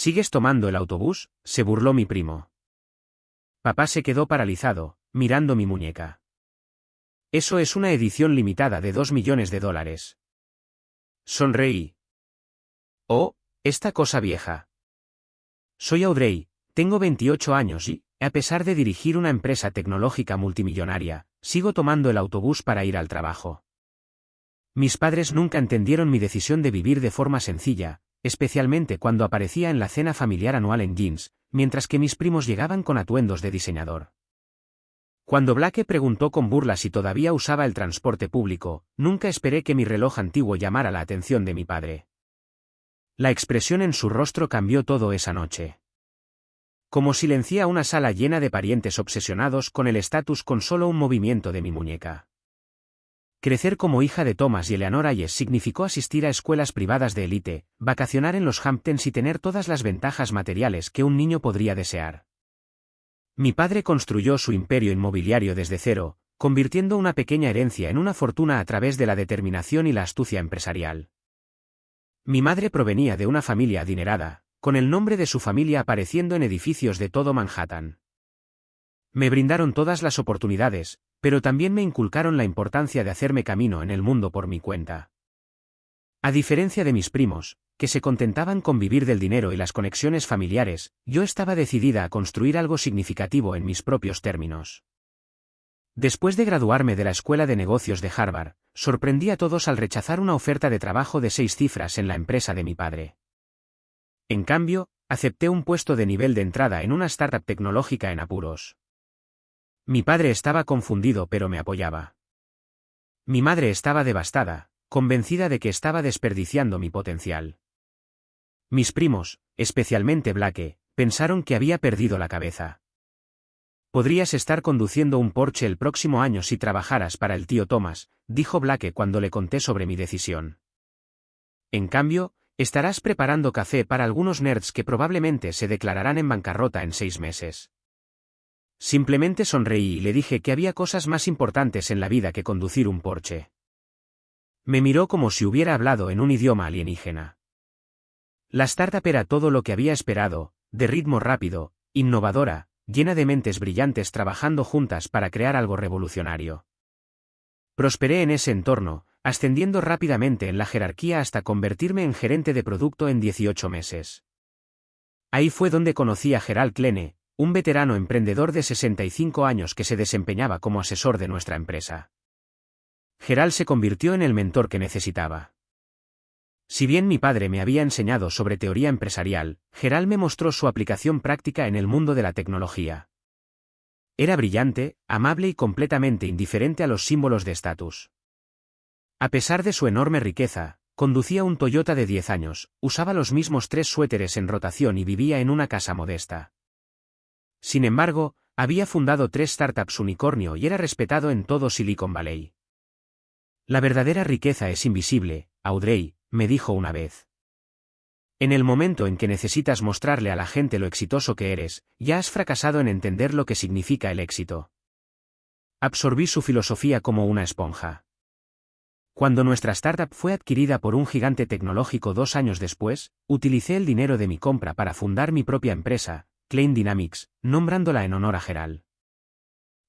¿Sigues tomando el autobús?, se burló mi primo. Papá se quedó paralizado, mirando mi muñeca. Eso es una edición limitada de $2 millones. Sonreí. Oh, esta cosa vieja. Soy Audrey, tengo 28 años y, a pesar de dirigir una empresa tecnológica multimillonaria, sigo tomando el autobús para ir al trabajo. Mis padres nunca entendieron mi decisión de vivir de forma sencilla, especialmente cuando aparecía en la cena familiar anual en jeans, mientras que mis primos llegaban con atuendos de diseñador. Cuando Blake preguntó con burla si todavía usaba el transporte público, nunca esperé que mi reloj antiguo llamara la atención de mi padre. La expresión en su rostro cambió todo esa noche. Como silencié a una sala llena de parientes obsesionados con el estatus con solo un movimiento de mi muñeca. Crecer como hija de Thomas y Eleanor Hayes significó asistir a escuelas privadas de élite, vacacionar en los Hamptons y tener todas las ventajas materiales que un niño podría desear. Mi padre construyó su imperio inmobiliario desde cero, convirtiendo una pequeña herencia en una fortuna a través de la determinación y la astucia empresarial. Mi madre provenía de una familia adinerada, con el nombre de su familia apareciendo en edificios de todo Manhattan. Me brindaron todas las oportunidades, pero también me inculcaron la importancia de hacerme camino en el mundo por mi cuenta. A diferencia de mis primos, que se contentaban con vivir del dinero y las conexiones familiares, yo estaba decidida a construir algo significativo en mis propios términos. Después de graduarme de la Escuela de Negocios de Harvard, sorprendí a todos al rechazar una oferta de trabajo de 6 cifras en la empresa de mi padre. En cambio, acepté un puesto de nivel de entrada en una startup tecnológica en apuros. Mi padre estaba confundido pero me apoyaba. Mi madre estaba devastada, convencida de que estaba desperdiciando mi potencial. Mis primos, especialmente Blake, pensaron que había perdido la cabeza. Podrías estar conduciendo un Porsche el próximo año si trabajaras para el tío Thomas, dijo Blake cuando le conté sobre mi decisión. En cambio, estarás preparando café para algunos nerds que probablemente se declararán en bancarrota en 6 meses. Simplemente sonreí y le dije que había cosas más importantes en la vida que conducir un Porsche. Me miró como si hubiera hablado en un idioma alienígena. La startup era todo lo que había esperado, de ritmo rápido, innovadora, llena de mentes brillantes trabajando juntas para crear algo revolucionario. Prosperé en ese entorno, ascendiendo rápidamente en la jerarquía hasta convertirme en gerente de producto en 18 meses. Ahí fue donde conocí a Gerald Klene, un veterano emprendedor de 65 años que se desempeñaba como asesor de nuestra empresa. Gerald se convirtió en el mentor que necesitaba. Si bien mi padre me había enseñado sobre teoría empresarial, Gerald me mostró su aplicación práctica en el mundo de la tecnología. Era brillante, amable y completamente indiferente a los símbolos de estatus. A pesar de su enorme riqueza, conducía un Toyota de 10 años, usaba los mismos 3 suéteres en rotación y vivía en una casa modesta. Sin embargo, había fundado 3 startups unicornio y era respetado en todo Silicon Valley. La verdadera riqueza es invisible, Audrey, me dijo una vez. En el momento en que necesitas mostrarle a la gente lo exitoso que eres, ya has fracasado en entender lo que significa el éxito. Absorbí su filosofía como una esponja. Cuando nuestra startup fue adquirida por un gigante tecnológico 2 años después, utilicé el dinero de mi compra para fundar mi propia empresa, Klein Dynamics, nombrándola en honor a Gerald.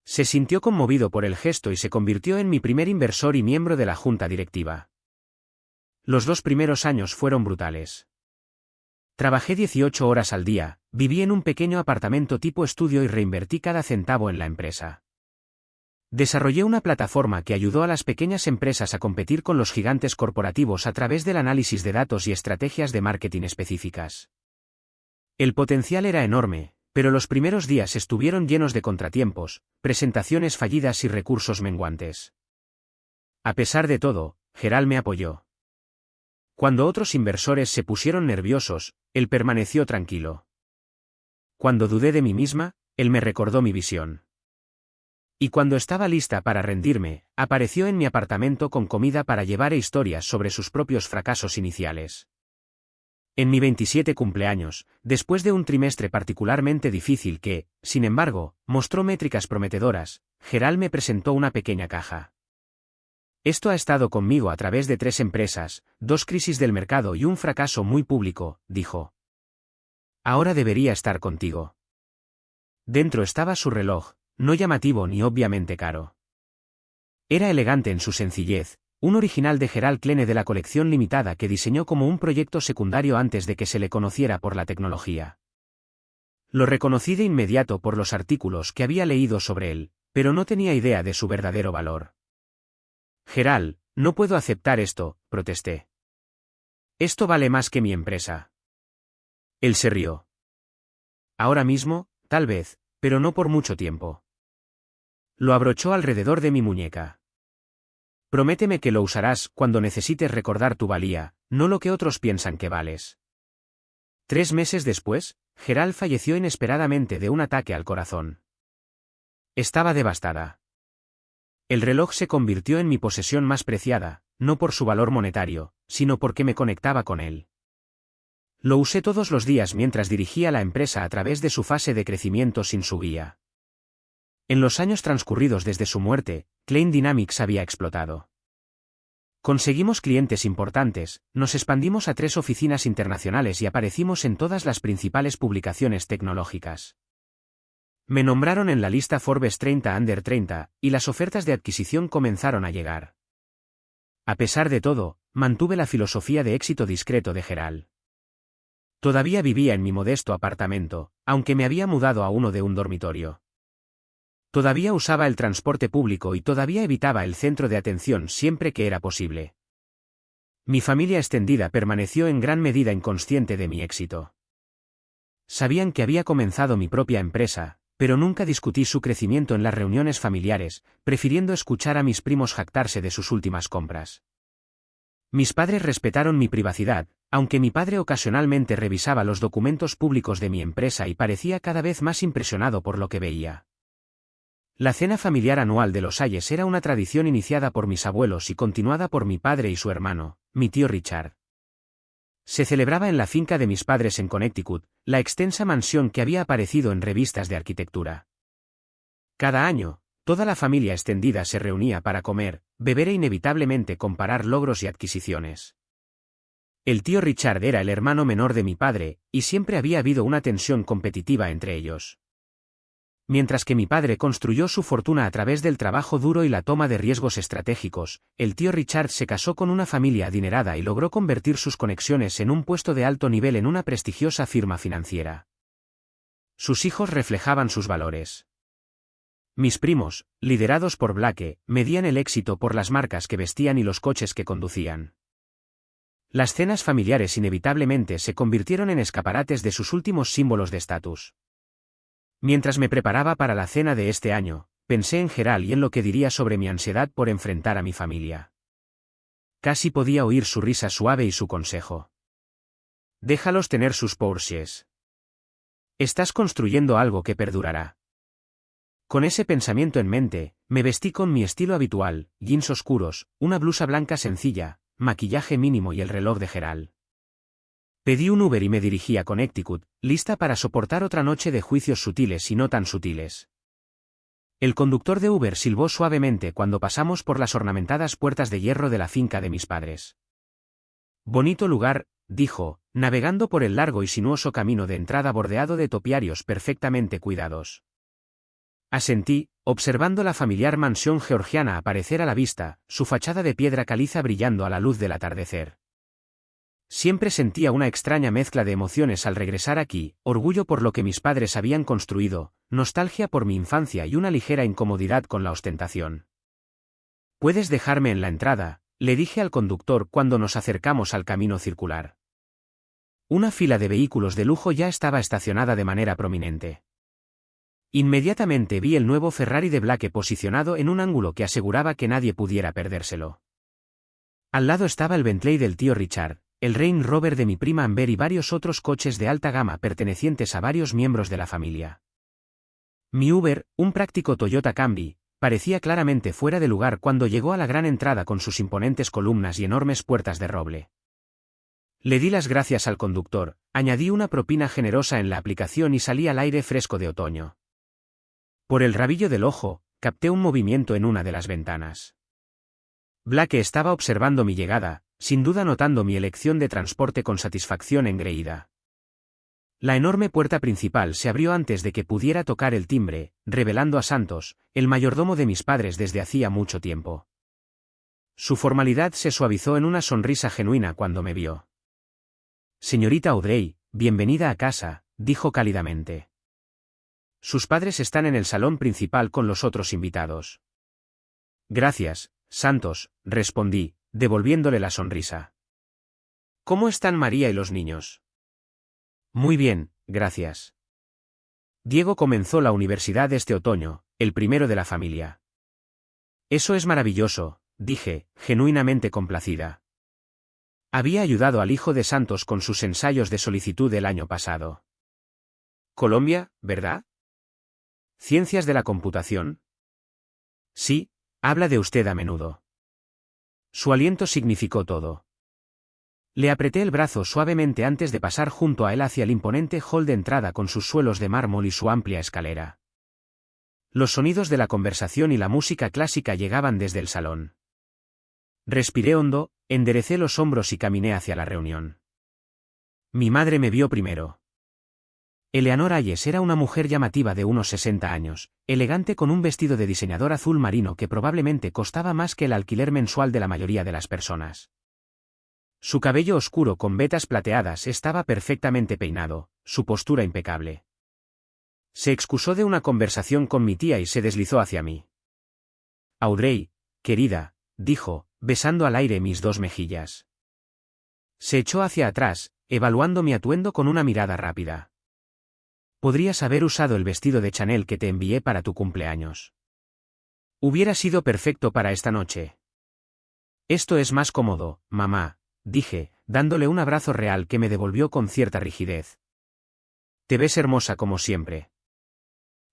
Se sintió conmovido por el gesto y se convirtió en mi primer inversor y miembro de la junta directiva. Los 2 primeros años fueron brutales. Trabajé 18 horas al día, viví en un pequeño apartamento tipo estudio y reinvertí cada centavo en la empresa. Desarrollé una plataforma que ayudó a las pequeñas empresas a competir con los gigantes corporativos a través del análisis de datos y estrategias de marketing específicas. El potencial era enorme, pero los primeros días estuvieron llenos de contratiempos, presentaciones fallidas y recursos menguantes. A pesar de todo, Gerald me apoyó. Cuando otros inversores se pusieron nerviosos, él permaneció tranquilo. Cuando dudé de mí misma, él me recordó mi visión. Y cuando estaba lista para rendirme, apareció en mi apartamento con comida para llevar e historias sobre sus propios fracasos iniciales. En mi 27 cumpleaños, después de un trimestre particularmente difícil que, sin embargo, mostró métricas prometedoras, Gerald me presentó una pequeña caja. Esto ha estado conmigo a través de 3 empresas, 2 crisis del mercado y un fracaso muy público, dijo. Ahora debería estar contigo. Dentro estaba su reloj, no llamativo ni obviamente caro. Era elegante en su sencillez, un original de Gerald Klene de la colección limitada que diseñó como un proyecto secundario antes de que se le conociera por la tecnología. Lo reconocí de inmediato por los artículos que había leído sobre él, pero no tenía idea de su verdadero valor. Gerald, no puedo aceptar esto, protesté. Esto vale más que mi empresa. Él se rió. Ahora mismo, tal vez, pero no por mucho tiempo. Lo abrochó alrededor de mi muñeca. Prométeme que lo usarás cuando necesites recordar tu valía, no lo que otros piensan que vales. 3 meses después, Gerald falleció inesperadamente de un ataque al corazón. Estaba devastada. El reloj se convirtió en mi posesión más preciada, no por su valor monetario, sino porque me conectaba con él. Lo usé todos los días mientras dirigía la empresa a través de su fase de crecimiento sin su guía. En los años transcurridos desde su muerte, Klein Dynamics había explotado. Conseguimos clientes importantes, nos expandimos a 3 oficinas internacionales y aparecimos en todas las principales publicaciones tecnológicas. Me nombraron en la lista Forbes 30 Under 30, y las ofertas de adquisición comenzaron a llegar. A pesar de todo, mantuve la filosofía de éxito discreto de Gerald. Todavía vivía en mi modesto apartamento, aunque me había mudado a uno de un dormitorio. Todavía usaba el transporte público y todavía evitaba el centro de atención siempre que era posible. Mi familia extendida permaneció en gran medida inconsciente de mi éxito. Sabían que había comenzado mi propia empresa, pero nunca discutí su crecimiento en las reuniones familiares, prefiriendo escuchar a mis primos jactarse de sus últimas compras. Mis padres respetaron mi privacidad, aunque mi padre ocasionalmente revisaba los documentos públicos de mi empresa y parecía cada vez más impresionado por lo que veía. La cena familiar anual de los Hayes era una tradición iniciada por mis abuelos y continuada por mi padre y su hermano, mi tío Richard. Se celebraba en la finca de mis padres en Connecticut, la extensa mansión que había aparecido en revistas de arquitectura. Cada año, toda la familia extendida se reunía para comer, beber e inevitablemente comparar logros y adquisiciones. El tío Richard era el hermano menor de mi padre, y siempre había habido una tensión competitiva entre ellos. Mientras que mi padre construyó su fortuna a través del trabajo duro y la toma de riesgos estratégicos, el tío Richard se casó con una familia adinerada y logró convertir sus conexiones en un puesto de alto nivel en una prestigiosa firma financiera. Sus hijos reflejaban sus valores. Mis primos, liderados por Blake, medían el éxito por las marcas que vestían y los coches que conducían. Las cenas familiares inevitablemente se convirtieron en escaparates de sus últimos símbolos de estatus. Mientras me preparaba para la cena de este año, pensé en Gerald y en lo que diría sobre mi ansiedad por enfrentar a mi familia. Casi podía oír su risa suave y su consejo. Déjalos tener sus Porsches. Estás construyendo algo que perdurará. Con ese pensamiento en mente, me vestí con mi estilo habitual, jeans oscuros, una blusa blanca sencilla, maquillaje mínimo y el reloj de Gerald. Pedí un Uber y me dirigí a Connecticut, lista para soportar otra noche de juicios sutiles y no tan sutiles. El conductor de Uber silbó suavemente cuando pasamos por las ornamentadas puertas de hierro de la finca de mis padres. Bonito lugar, dijo, navegando por el largo y sinuoso camino de entrada bordeado de topiarios perfectamente cuidados. Asentí, observando la familiar mansión georgiana aparecer a la vista, su fachada de piedra caliza brillando a la luz del atardecer. Siempre sentía una extraña mezcla de emociones al regresar aquí, orgullo por lo que mis padres habían construido, nostalgia por mi infancia y una ligera incomodidad con la ostentación. «Puedes dejarme en la entrada», le dije al conductor cuando nos acercamos al camino circular. Una fila de vehículos de lujo ya estaba estacionada de manera prominente. Inmediatamente vi el nuevo Ferrari de Blake posicionado en un ángulo que aseguraba que nadie pudiera perdérselo. Al lado estaba el Bentley del tío Richard, el Range Rover de mi prima Amber y varios otros coches de alta gama pertenecientes a varios miembros de la familia. Mi Uber, un práctico Toyota Camry, parecía claramente fuera de lugar cuando llegó a la gran entrada con sus imponentes columnas y enormes puertas de roble. Le di las gracias al conductor, añadí una propina generosa en la aplicación y salí al aire fresco de otoño. Por el rabillo del ojo, capté un movimiento en una de las ventanas. Blake estaba observando mi llegada, sin duda notando mi elección de transporte con satisfacción engreída. La enorme puerta principal se abrió antes de que pudiera tocar el timbre, revelando a Santos, el mayordomo de mis padres desde hacía mucho tiempo. Su formalidad se suavizó en una sonrisa genuina cuando me vio. Señorita Audrey, bienvenida a casa, dijo cálidamente. Sus padres están en el salón principal con los otros invitados. Gracias, Santos, respondí, devolviéndole la sonrisa. ¿Cómo están María y los niños? Muy bien, gracias. Diego comenzó la universidad este otoño, el primero de la familia. Eso es maravilloso, dije, genuinamente complacida. Había ayudado al hijo de Santos con sus ensayos de solicitud el año pasado. Colombia, ¿verdad? ¿Ciencias de la computación? Sí, habla de usted a menudo. Su aliento significó todo. Le apreté el brazo suavemente antes de pasar junto a él hacia el imponente hall de entrada con sus suelos de mármol y su amplia escalera. Los sonidos de la conversación y la música clásica llegaban desde el salón. Respiré hondo, enderecé los hombros y caminé hacia la reunión. Mi madre me vio primero. Eleanor Hayes era una mujer llamativa de unos 60 años, elegante con un vestido de diseñador azul marino que probablemente costaba más que el alquiler mensual de la mayoría de las personas. Su cabello oscuro con vetas plateadas estaba perfectamente peinado, su postura impecable. Se excusó de una conversación con mi tía y se deslizó hacia mí. Audrey, querida, dijo, besando al aire mis dos mejillas. Se echó hacia atrás, evaluando mi atuendo con una mirada rápida. Podrías haber usado el vestido de Chanel que te envié para tu cumpleaños. Hubiera sido perfecto para esta noche. Esto es más cómodo, mamá, dije, dándole un abrazo real que me devolvió con cierta rigidez. Te ves hermosa como siempre.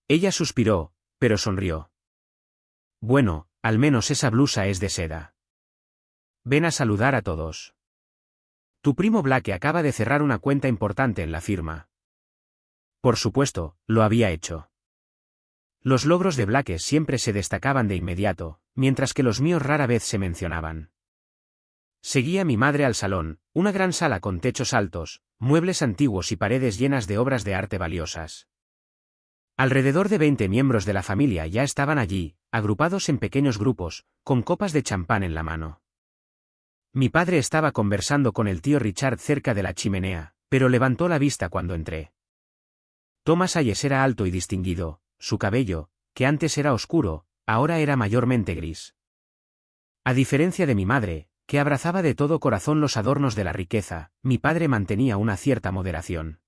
Ella suspiró, pero sonrió. Bueno, al menos esa blusa es de seda. Ven a saludar a todos. Tu primo Blake acaba de cerrar una cuenta importante en la firma. Por supuesto, lo había hecho. Los logros de Blake siempre se destacaban de inmediato, mientras que los míos rara vez se mencionaban. Seguí a mi madre al salón, una gran sala con techos altos, muebles antiguos y paredes llenas de obras de arte valiosas. Alrededor de 20 miembros de la familia ya estaban allí, agrupados en pequeños grupos, con copas de champán en la mano. Mi padre estaba conversando con el tío Richard cerca de la chimenea, pero levantó la vista cuando entré. Thomas Hayes era alto y distinguido, su cabello, que antes era oscuro, ahora era mayormente gris. A diferencia de mi madre, que abrazaba de todo corazón los adornos de la riqueza, mi padre mantenía una cierta moderación.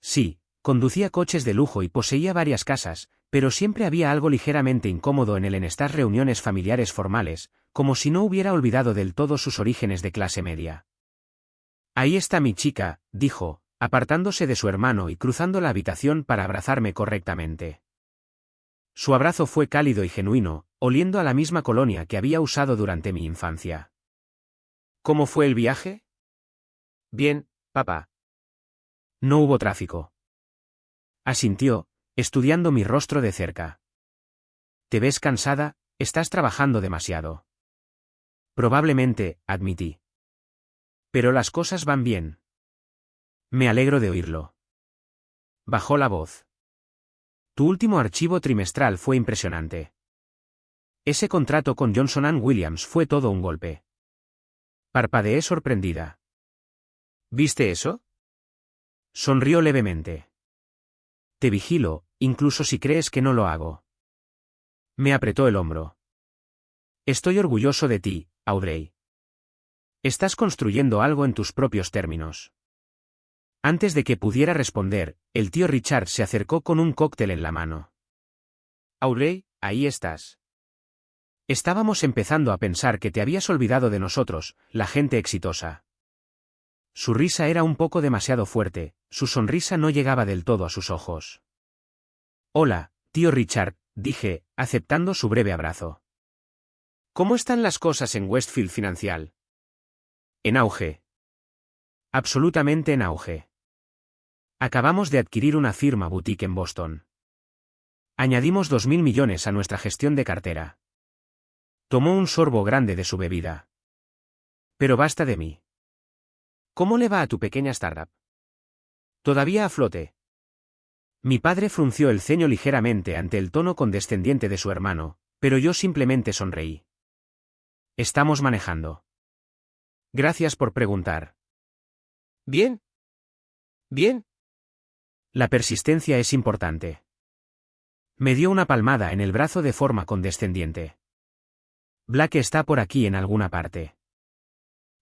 Sí, conducía coches de lujo y poseía varias casas, pero siempre había algo ligeramente incómodo en él en estas reuniones familiares formales, como si no hubiera olvidado del todo sus orígenes de clase media. Ahí está mi chica, dijo, apartándose de su hermano y cruzando la habitación para abrazarme correctamente. Su abrazo fue cálido y genuino, oliendo a la misma colonia que había usado durante mi infancia. ¿Cómo fue el viaje? Bien, papá. No hubo tráfico. Asintió, estudiando mi rostro de cerca. ¿Te ves cansada? Estás trabajando demasiado. Probablemente, admití. Pero las cosas van bien. Me alegro de oírlo. Bajó la voz. Tu último archivo trimestral fue impresionante. Ese contrato con Johnson & Williams fue todo un golpe. Parpadeé sorprendida. ¿Viste eso? Sonrió levemente. Te vigilo, incluso si crees que no lo hago. Me apretó el hombro. Estoy orgulloso de ti, Audrey. Estás construyendo algo en tus propios términos. Antes de que pudiera responder, el tío Richard se acercó con un cóctel en la mano. Audrey, ahí estás. Estábamos empezando a pensar que te habías olvidado de nosotros, la gente exitosa. Su risa era un poco demasiado fuerte, su sonrisa no llegaba del todo a sus ojos. Hola, tío Richard, dije, aceptando su breve abrazo. ¿Cómo están las cosas en Westfield Financial? En auge. Absolutamente en auge. Acabamos de adquirir una firma boutique en Boston. Añadimos 2.000 millones a nuestra gestión de cartera. Tomó un sorbo grande de su bebida. Pero basta de mí. ¿Cómo le va a tu pequeña startup? Todavía a flote. Mi padre frunció el ceño ligeramente ante el tono condescendiente de su hermano, pero yo simplemente sonreí. Estamos manejando. Gracias por preguntar. Bien. Bien. La persistencia es importante. Me dio una palmada en el brazo de forma condescendiente. Black está por aquí en alguna parte.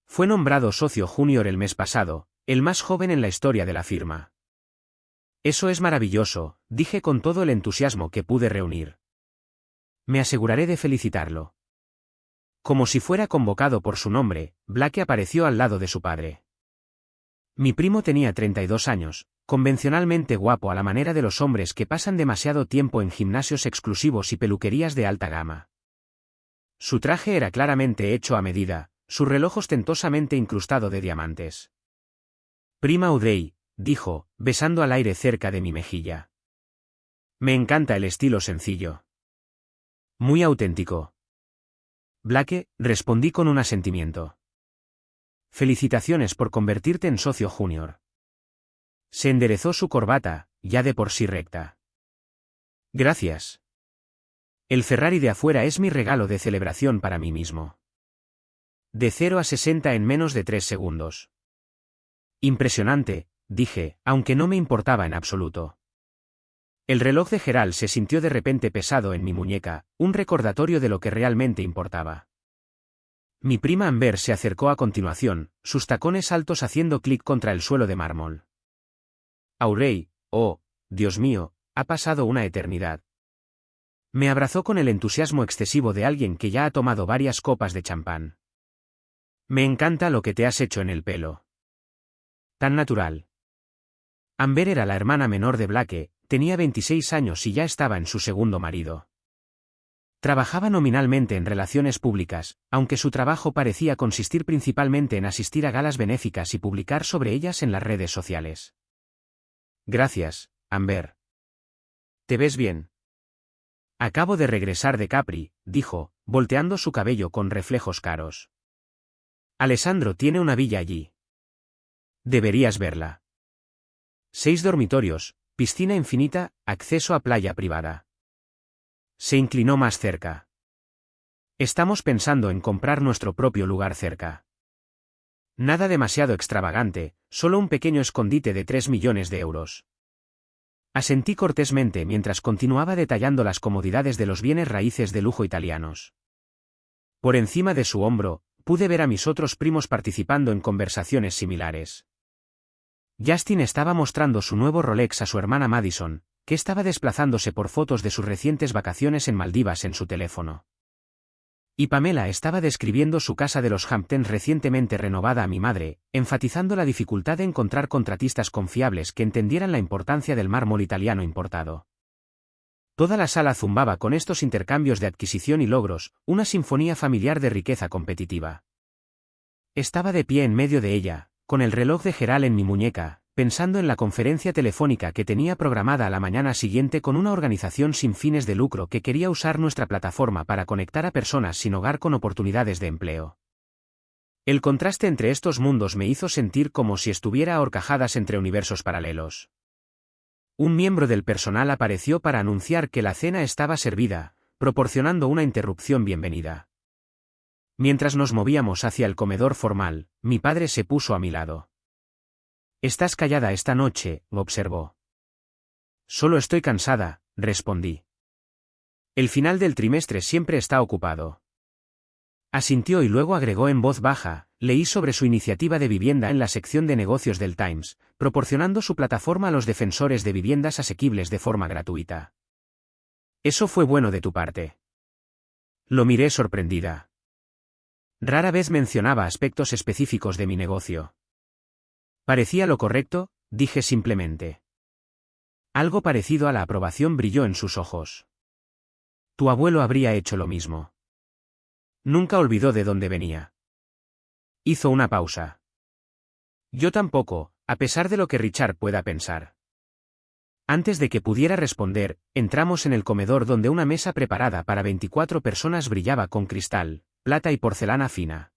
Fue nombrado socio junior el mes pasado, el más joven en la historia de la firma. Eso es maravilloso, dije con todo el entusiasmo que pude reunir. Me aseguraré de felicitarlo. Como si fuera convocado por su nombre, Black apareció al lado de su padre. Mi primo tenía 32 años, convencionalmente guapo a la manera de los hombres que pasan demasiado tiempo en gimnasios exclusivos y peluquerías de alta gama. Su traje era claramente hecho a medida, su reloj ostentosamente incrustado de diamantes. Prima Uday, dijo, besando al aire cerca de mi mejilla. Me encanta el estilo sencillo. Muy auténtico. Blake, respondí con un asentimiento. Felicitaciones por convertirte en socio junior. Se enderezó su corbata, ya de por sí recta. Gracias. El Ferrari de afuera es mi regalo de celebración para mí mismo. De 0 a 60 en menos de 3 segundos. Impresionante, dije, aunque no me importaba en absoluto. El reloj de Gerald se sintió de repente pesado en mi muñeca, un recordatorio de lo que realmente importaba. Mi prima Amber se acercó a continuación, sus tacones altos haciendo clic contra el suelo de mármol. Aurey, oh, Dios mío, ha pasado una eternidad. Me abrazó con el entusiasmo excesivo de alguien que ya ha tomado varias copas de champán. Me encanta lo que te has hecho en el pelo. Tan natural. Amber era la hermana menor de Blake, tenía 26 años y ya estaba en su segundo marido. Trabajaba nominalmente en relaciones públicas, aunque su trabajo parecía consistir principalmente en asistir a galas benéficas y publicar sobre ellas en las redes sociales. Gracias, Amber. ¿Te ves bien? Acabo de regresar de Capri, dijo, volteando su cabello con reflejos caros. Alessandro tiene una villa allí. Deberías verla. 6 dormitorios, piscina infinita, acceso a playa privada. Se inclinó más cerca. Estamos pensando en comprar nuestro propio lugar cerca. Nada demasiado extravagante, solo un pequeño escondite de 3 millones de euros. Asentí cortésmente mientras continuaba detallando las comodidades de los bienes raíces de lujo italianos. Por encima de su hombro, pude ver a mis otros primos participando en conversaciones similares. Justin estaba mostrando su nuevo Rolex a su hermana Madison, que estaba desplazándose por fotos de sus recientes vacaciones en Maldivas en su teléfono. Y Pamela estaba describiendo su casa de los Hamptons recientemente renovada a mi madre, enfatizando la dificultad de encontrar contratistas confiables que entendieran la importancia del mármol italiano importado. Toda la sala zumbaba con estos intercambios de adquisición y logros, una sinfonía familiar de riqueza competitiva. Estaba de pie en medio de ella, con el reloj de Gerald en mi muñeca, pensando en la conferencia telefónica que tenía programada a la mañana siguiente con una organización sin fines de lucro que quería usar nuestra plataforma para conectar a personas sin hogar con oportunidades de empleo. El contraste entre estos mundos me hizo sentir como si estuviera a horcajadas entre universos paralelos. Un miembro del personal apareció para anunciar que la cena estaba servida, proporcionando una interrupción bienvenida. Mientras nos movíamos hacia el comedor formal, mi padre se puso a mi lado. «Estás callada esta noche», observó. «Solo estoy cansada», respondí. «El final del trimestre siempre está ocupado». Asintió y luego agregó en voz baja, leí sobre su iniciativa de vivienda en la sección de negocios del Times, proporcionando su plataforma a los defensores de viviendas asequibles de forma gratuita. «Eso fue bueno de tu parte». Lo miré sorprendida. Rara vez mencionaba aspectos específicos de mi negocio. Parecía lo correcto, dije simplemente. Algo parecido a la aprobación brilló en sus ojos. Tu abuelo habría hecho lo mismo. Nunca olvidó de dónde venía. Hizo una pausa. Yo tampoco, a pesar de lo que Richard pueda pensar. Antes de que pudiera responder, entramos en el comedor donde una mesa preparada para 24 personas brillaba con cristal, plata y porcelana fina.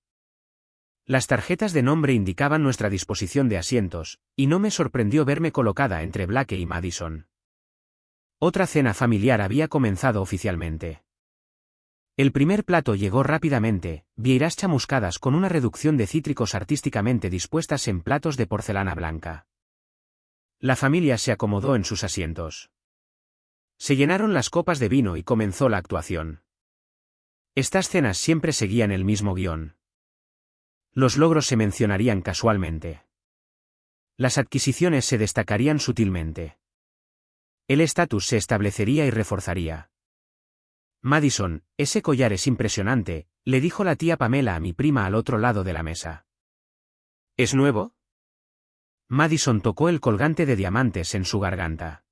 Las tarjetas de nombre indicaban nuestra disposición de asientos, y no me sorprendió verme colocada entre Blake y Madison. Otra cena familiar había comenzado oficialmente. El primer plato llegó rápidamente, vieiras chamuscadas con una reducción de cítricos artísticamente dispuestas en platos de porcelana blanca. La familia se acomodó en sus asientos. Se llenaron las copas de vino y comenzó la actuación. Estas cenas siempre seguían el mismo guión. Los logros se mencionarían casualmente. Las adquisiciones se destacarían sutilmente. El estatus se establecería y reforzaría. Madison, ese collar es impresionante, le dijo la tía Pamela a mi prima al otro lado de la mesa. ¿Es nuevo? Madison tocó el colgante de diamantes en su garganta.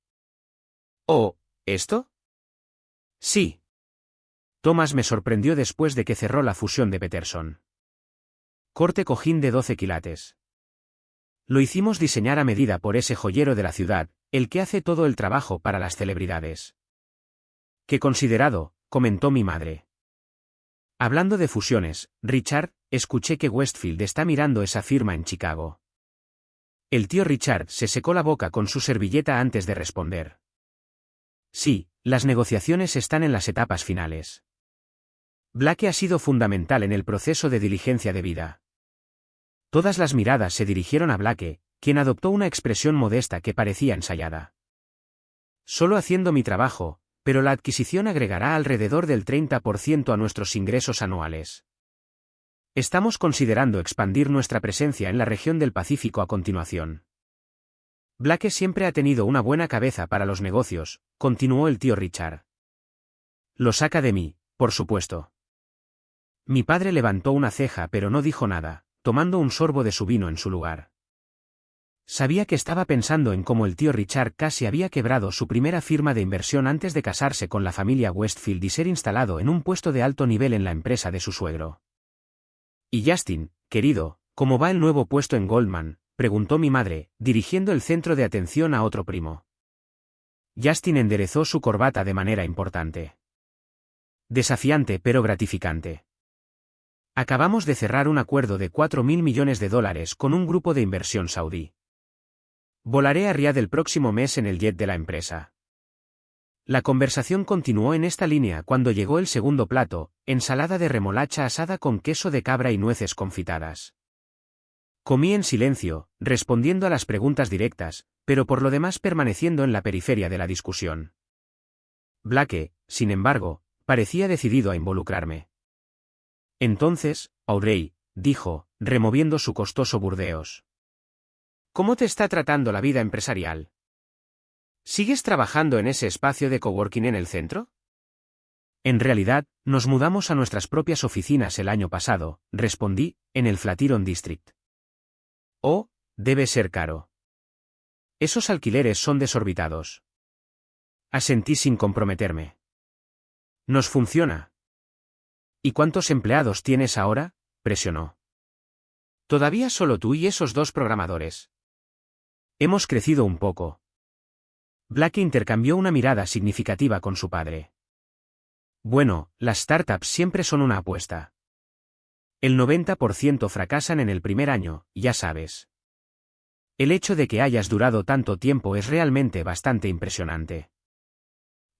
¿Oh, esto? Sí. Thomas me sorprendió después de que cerró la fusión de Peterson. Corte cojín de 12 quilates. Lo hicimos diseñar a medida por ese joyero de la ciudad, el que hace todo el trabajo para las celebridades. Qué considerado, comentó mi madre. Hablando de fusiones, Richard, escuché que Westfield está mirando esa firma en Chicago. El tío Richard se secó la boca con su servilleta antes de responder. Sí, las negociaciones están en las etapas finales. Blake ha sido fundamental en el proceso de diligencia debida. Todas las miradas se dirigieron a Blake, quien adoptó una expresión modesta que parecía ensayada. Solo haciendo mi trabajo, pero la adquisición agregará alrededor del 30% a nuestros ingresos anuales. Estamos considerando expandir nuestra presencia en la región del Pacífico a continuación. Blake siempre ha tenido una buena cabeza para los negocios, continuó el tío Richard. Lo saca de mí, por supuesto. Mi padre levantó una ceja pero no dijo nada, tomando un sorbo de su vino en su lugar. Sabía que estaba pensando en cómo el tío Richard casi había quebrado su primera firma de inversión antes de casarse con la familia Westfield y ser instalado en un puesto de alto nivel en la empresa de su suegro. «Y Justin, querido, ¿cómo va el nuevo puesto en Goldman?», preguntó mi madre, dirigiendo el centro de atención a otro primo. Justin enderezó su corbata de manera importante. Desafiante pero gratificante. Acabamos de cerrar un acuerdo de $4.000 millones con un grupo de inversión saudí. Volaré a Riad el próximo mes en el jet de la empresa. La conversación continuó en esta línea cuando llegó el segundo plato, ensalada de remolacha asada con queso de cabra y nueces confitadas. Comí en silencio, respondiendo a las preguntas directas, pero por lo demás permaneciendo en la periferia de la discusión. Blake, sin embargo, parecía decidido a involucrarme. Entonces, Audrey, dijo, removiendo su costoso Burdeos. ¿Cómo te está tratando la vida empresarial? ¿Sigues trabajando en ese espacio de coworking en el centro? En realidad, nos mudamos a nuestras propias oficinas el año pasado, respondí, en el Flatiron District. Oh, debe ser caro. Esos alquileres son desorbitados. Asentí sin comprometerme. Nos funciona. ¿Y cuántos empleados tienes ahora?, presionó. Todavía solo tú y esos 2 programadores. Hemos crecido un poco. Blake intercambió una mirada significativa con su padre. Bueno, las startups siempre son una apuesta. El 90% fracasan en el primer año, ya sabes. El hecho de que hayas durado tanto tiempo es realmente bastante impresionante.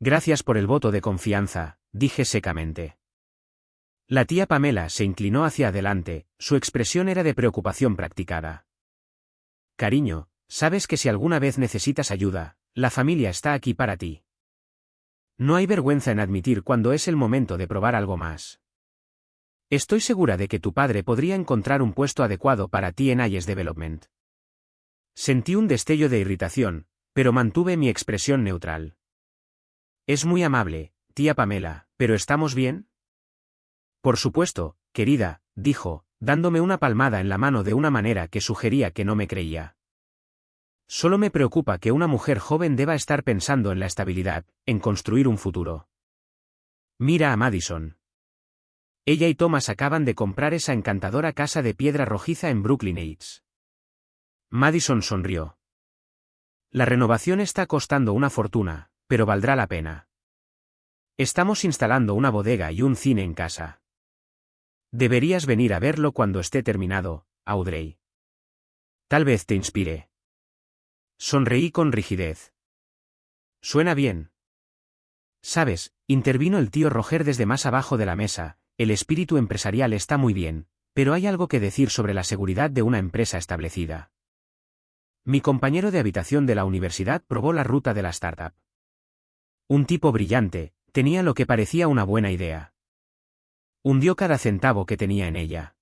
Gracias por el voto de confianza, dije secamente. La tía Pamela se inclinó hacia adelante, su expresión era de preocupación practicada. Cariño, sabes que si alguna vez necesitas ayuda, la familia está aquí para ti. No hay vergüenza en admitir cuando es el momento de probar algo más. Estoy segura de que tu padre podría encontrar un puesto adecuado para ti en IS Development. Sentí un destello de irritación, pero mantuve mi expresión neutral. Es muy amable, tía Pamela, ¿pero estamos bien? Por supuesto, querida, dijo, dándome una palmada en la mano de una manera que sugería que no me creía. Solo me preocupa que una mujer joven deba estar pensando en la estabilidad, en construir un futuro. Mira a Madison. Ella y Thomas acaban de comprar esa encantadora casa de piedra rojiza en Brooklyn Heights. Madison sonrió. La renovación está costando una fortuna, pero valdrá la pena. Estamos instalando una bodega y un cine en casa. Deberías venir a verlo cuando esté terminado, Audrey. Tal vez te inspire. Sonreí con rigidez. Suena bien. Sabes, intervino el tío Roger desde más abajo de la mesa, el espíritu empresarial está muy bien, pero hay algo que decir sobre la seguridad de una empresa establecida. Mi compañero de habitación de la universidad probó la ruta de la startup. Un tipo brillante, tenía lo que parecía una buena idea. Hundió cada centavo que tenía en ella.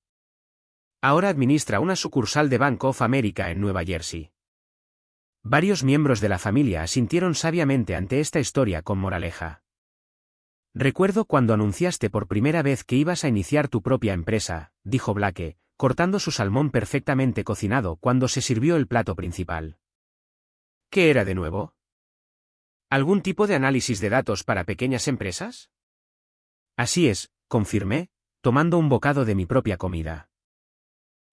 Ahora administra una sucursal de Bank of America en Nueva Jersey. Varios miembros de la familia asintieron sabiamente ante esta historia con moraleja. Recuerdo cuando anunciaste por primera vez que ibas a iniciar tu propia empresa, dijo Blake, cortando su salmón perfectamente cocinado cuando se sirvió el plato principal. ¿Qué era de nuevo? ¿Algún tipo de análisis de datos para pequeñas empresas? Así es, confirmé, tomando un bocado de mi propia comida.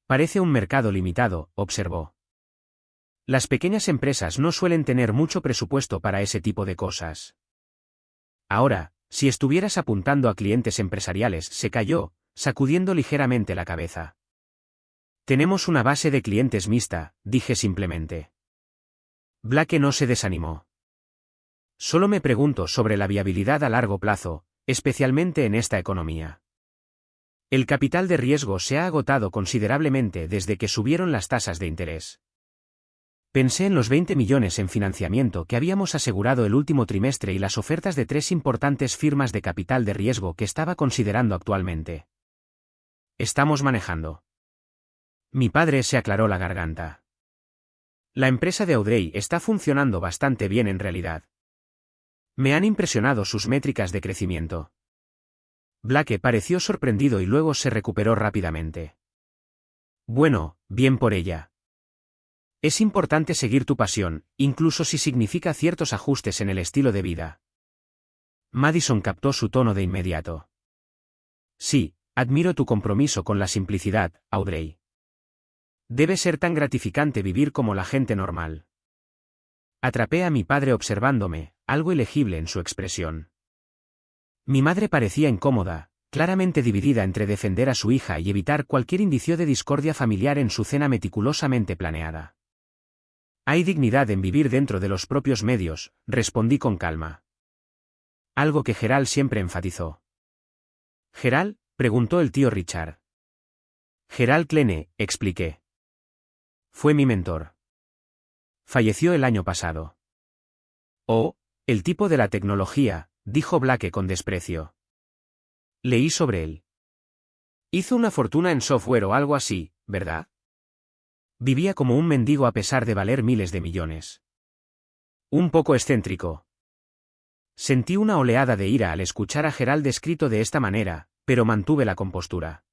Parece un mercado limitado, observó. Las pequeñas empresas no suelen tener mucho presupuesto para ese tipo de cosas. Ahora, si estuvieras apuntando a clientes empresariales, se calló, sacudiendo ligeramente la cabeza. Tenemos una base de clientes mixta, dije simplemente. Blake no se desanimó. Solo me pregunto sobre la viabilidad a largo plazo, especialmente en esta economía. El capital de riesgo se ha agotado considerablemente desde que subieron las tasas de interés. Pensé en los 20 millones en financiamiento que habíamos asegurado el último trimestre y las ofertas de 3 importantes firmas de capital de riesgo que estaba considerando actualmente. Estamos manejando. Mi padre se aclaró la garganta. La empresa de Audrey está funcionando bastante bien en realidad. Me han impresionado sus métricas de crecimiento. Blake pareció sorprendido y luego se recuperó rápidamente. Bueno, bien por ella. Es importante seguir tu pasión, incluso si significa ciertos ajustes en el estilo de vida. Madison captó su tono de inmediato. Sí, admiro tu compromiso con la simplicidad, Audrey. Debe ser tan gratificante vivir como la gente normal. Atrapé a mi padre observándome, algo ilegible en su expresión. Mi madre parecía incómoda, claramente dividida entre defender a su hija y evitar cualquier indicio de discordia familiar en su cena meticulosamente planeada. Hay dignidad en vivir dentro de los propios medios, respondí con calma. Algo que Gerald siempre enfatizó. ¿Gerald?, preguntó el tío Richard. Gerald Kleene, expliqué. Fue mi mentor. Falleció el año pasado. Oh, el tipo de la tecnología, dijo Blake con desprecio. Leí sobre él. Hizo una fortuna en software o algo así, ¿verdad? Vivía como un mendigo a pesar de valer miles de millones. Un poco excéntrico. Sentí una oleada de ira al escuchar a Gerald descrito de esta manera, pero mantuve la compostura.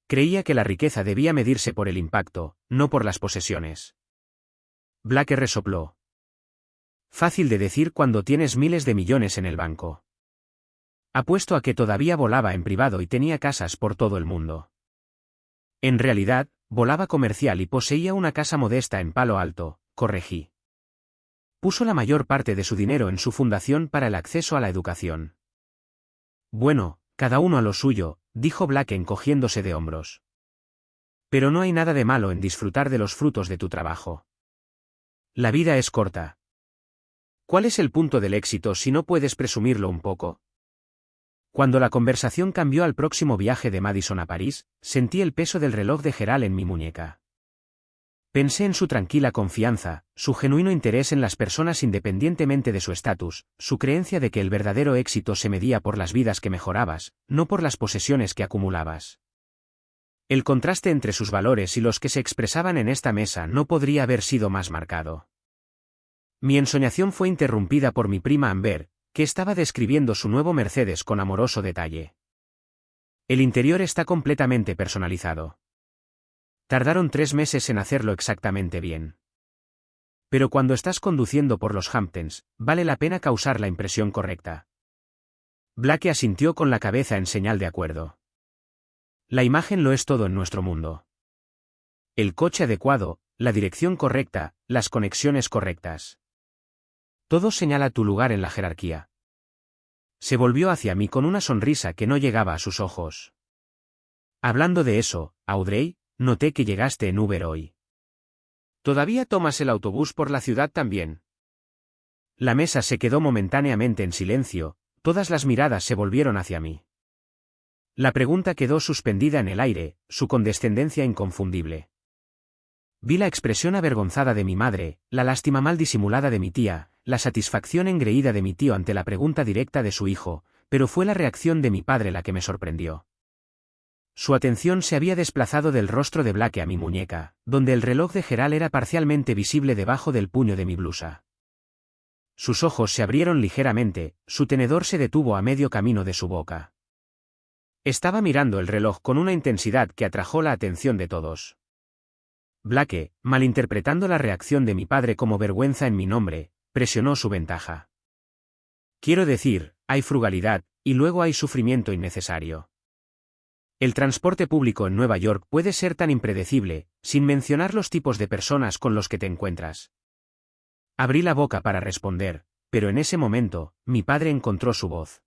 Creía que la riqueza debía medirse por el impacto, no por las posesiones. Blake resopló. Fácil de decir cuando tienes miles de millones en el banco. Apuesto a que todavía volaba en privado y tenía casas por todo el mundo. En realidad, volaba comercial y poseía una casa modesta en Palo Alto, corregí. Puso la mayor parte de su dinero en su fundación para el acceso a la educación. Bueno, cada uno a lo suyo, dijo Blake encogiéndose de hombros. Pero no hay nada de malo en disfrutar de los frutos de tu trabajo. La vida es corta. ¿Cuál es el punto del éxito si no puedes presumirlo un poco? Cuando la conversación cambió al próximo viaje de Madison a París, sentí el peso del reloj de Gerald en mi muñeca. Pensé en su tranquila confianza, su genuino interés en las personas independientemente de su estatus, su creencia de que el verdadero éxito se medía por las vidas que mejorabas, no por las posesiones que acumulabas. El contraste entre sus valores y los que se expresaban en esta mesa no podría haber sido más marcado. Mi ensoñación fue interrumpida por mi prima Amber, que estaba describiendo su nuevo Mercedes con amoroso detalle. El interior está completamente personalizado. Tardaron 3 meses en hacerlo exactamente bien. Pero cuando estás conduciendo por los Hamptons, vale la pena causar la impresión correcta. Blake asintió con la cabeza en señal de acuerdo. La imagen lo es todo en nuestro mundo. El coche adecuado, la dirección correcta, las conexiones correctas. Todo señala tu lugar en la jerarquía. Se volvió hacia mí con una sonrisa que no llegaba a sus ojos. Hablando de eso, Audrey, noté que llegaste en Uber hoy. ¿Todavía tomas el autobús por la ciudad también? La mesa se quedó momentáneamente en silencio, todas las miradas se volvieron hacia mí. La pregunta quedó suspendida en el aire, su condescendencia inconfundible. Vi la expresión avergonzada de mi madre, la lástima mal disimulada de mi tía, la satisfacción engreída de mi tío ante la pregunta directa de su hijo, pero fue la reacción de mi padre la que me sorprendió. Su atención se había desplazado del rostro de Blake a mi muñeca, donde el reloj de Gerald era parcialmente visible debajo del puño de mi blusa. Sus ojos se abrieron ligeramente, su tenedor se detuvo a medio camino de su boca. Estaba mirando el reloj con una intensidad que atrajo la atención de todos. Blake, malinterpretando la reacción de mi padre como vergüenza en mi nombre, presionó su ventaja. Quiero decir, hay frugalidad, y luego hay sufrimiento innecesario. El transporte público en Nueva York puede ser tan impredecible, sin mencionar los tipos de personas con los que te encuentras. Abrí la boca para responder, pero en ese momento, mi padre encontró su voz.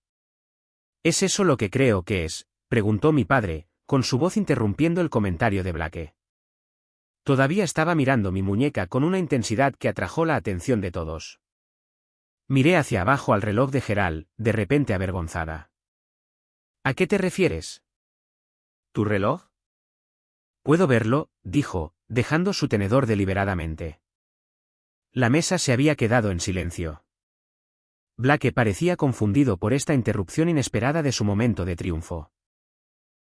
¿Es eso lo que creo que es?, preguntó mi padre, con su voz interrumpiendo el comentario de Blake. Todavía estaba mirando mi muñeca con una intensidad que atrajo la atención de todos. Miré hacia abajo al reloj de Gerald, de repente avergonzada. ¿A qué te refieres? ¿Tu reloj? Puedo verlo, dijo, dejando su tenedor deliberadamente. La mesa se había quedado en silencio. Blake parecía confundido por esta interrupción inesperada de su momento de triunfo.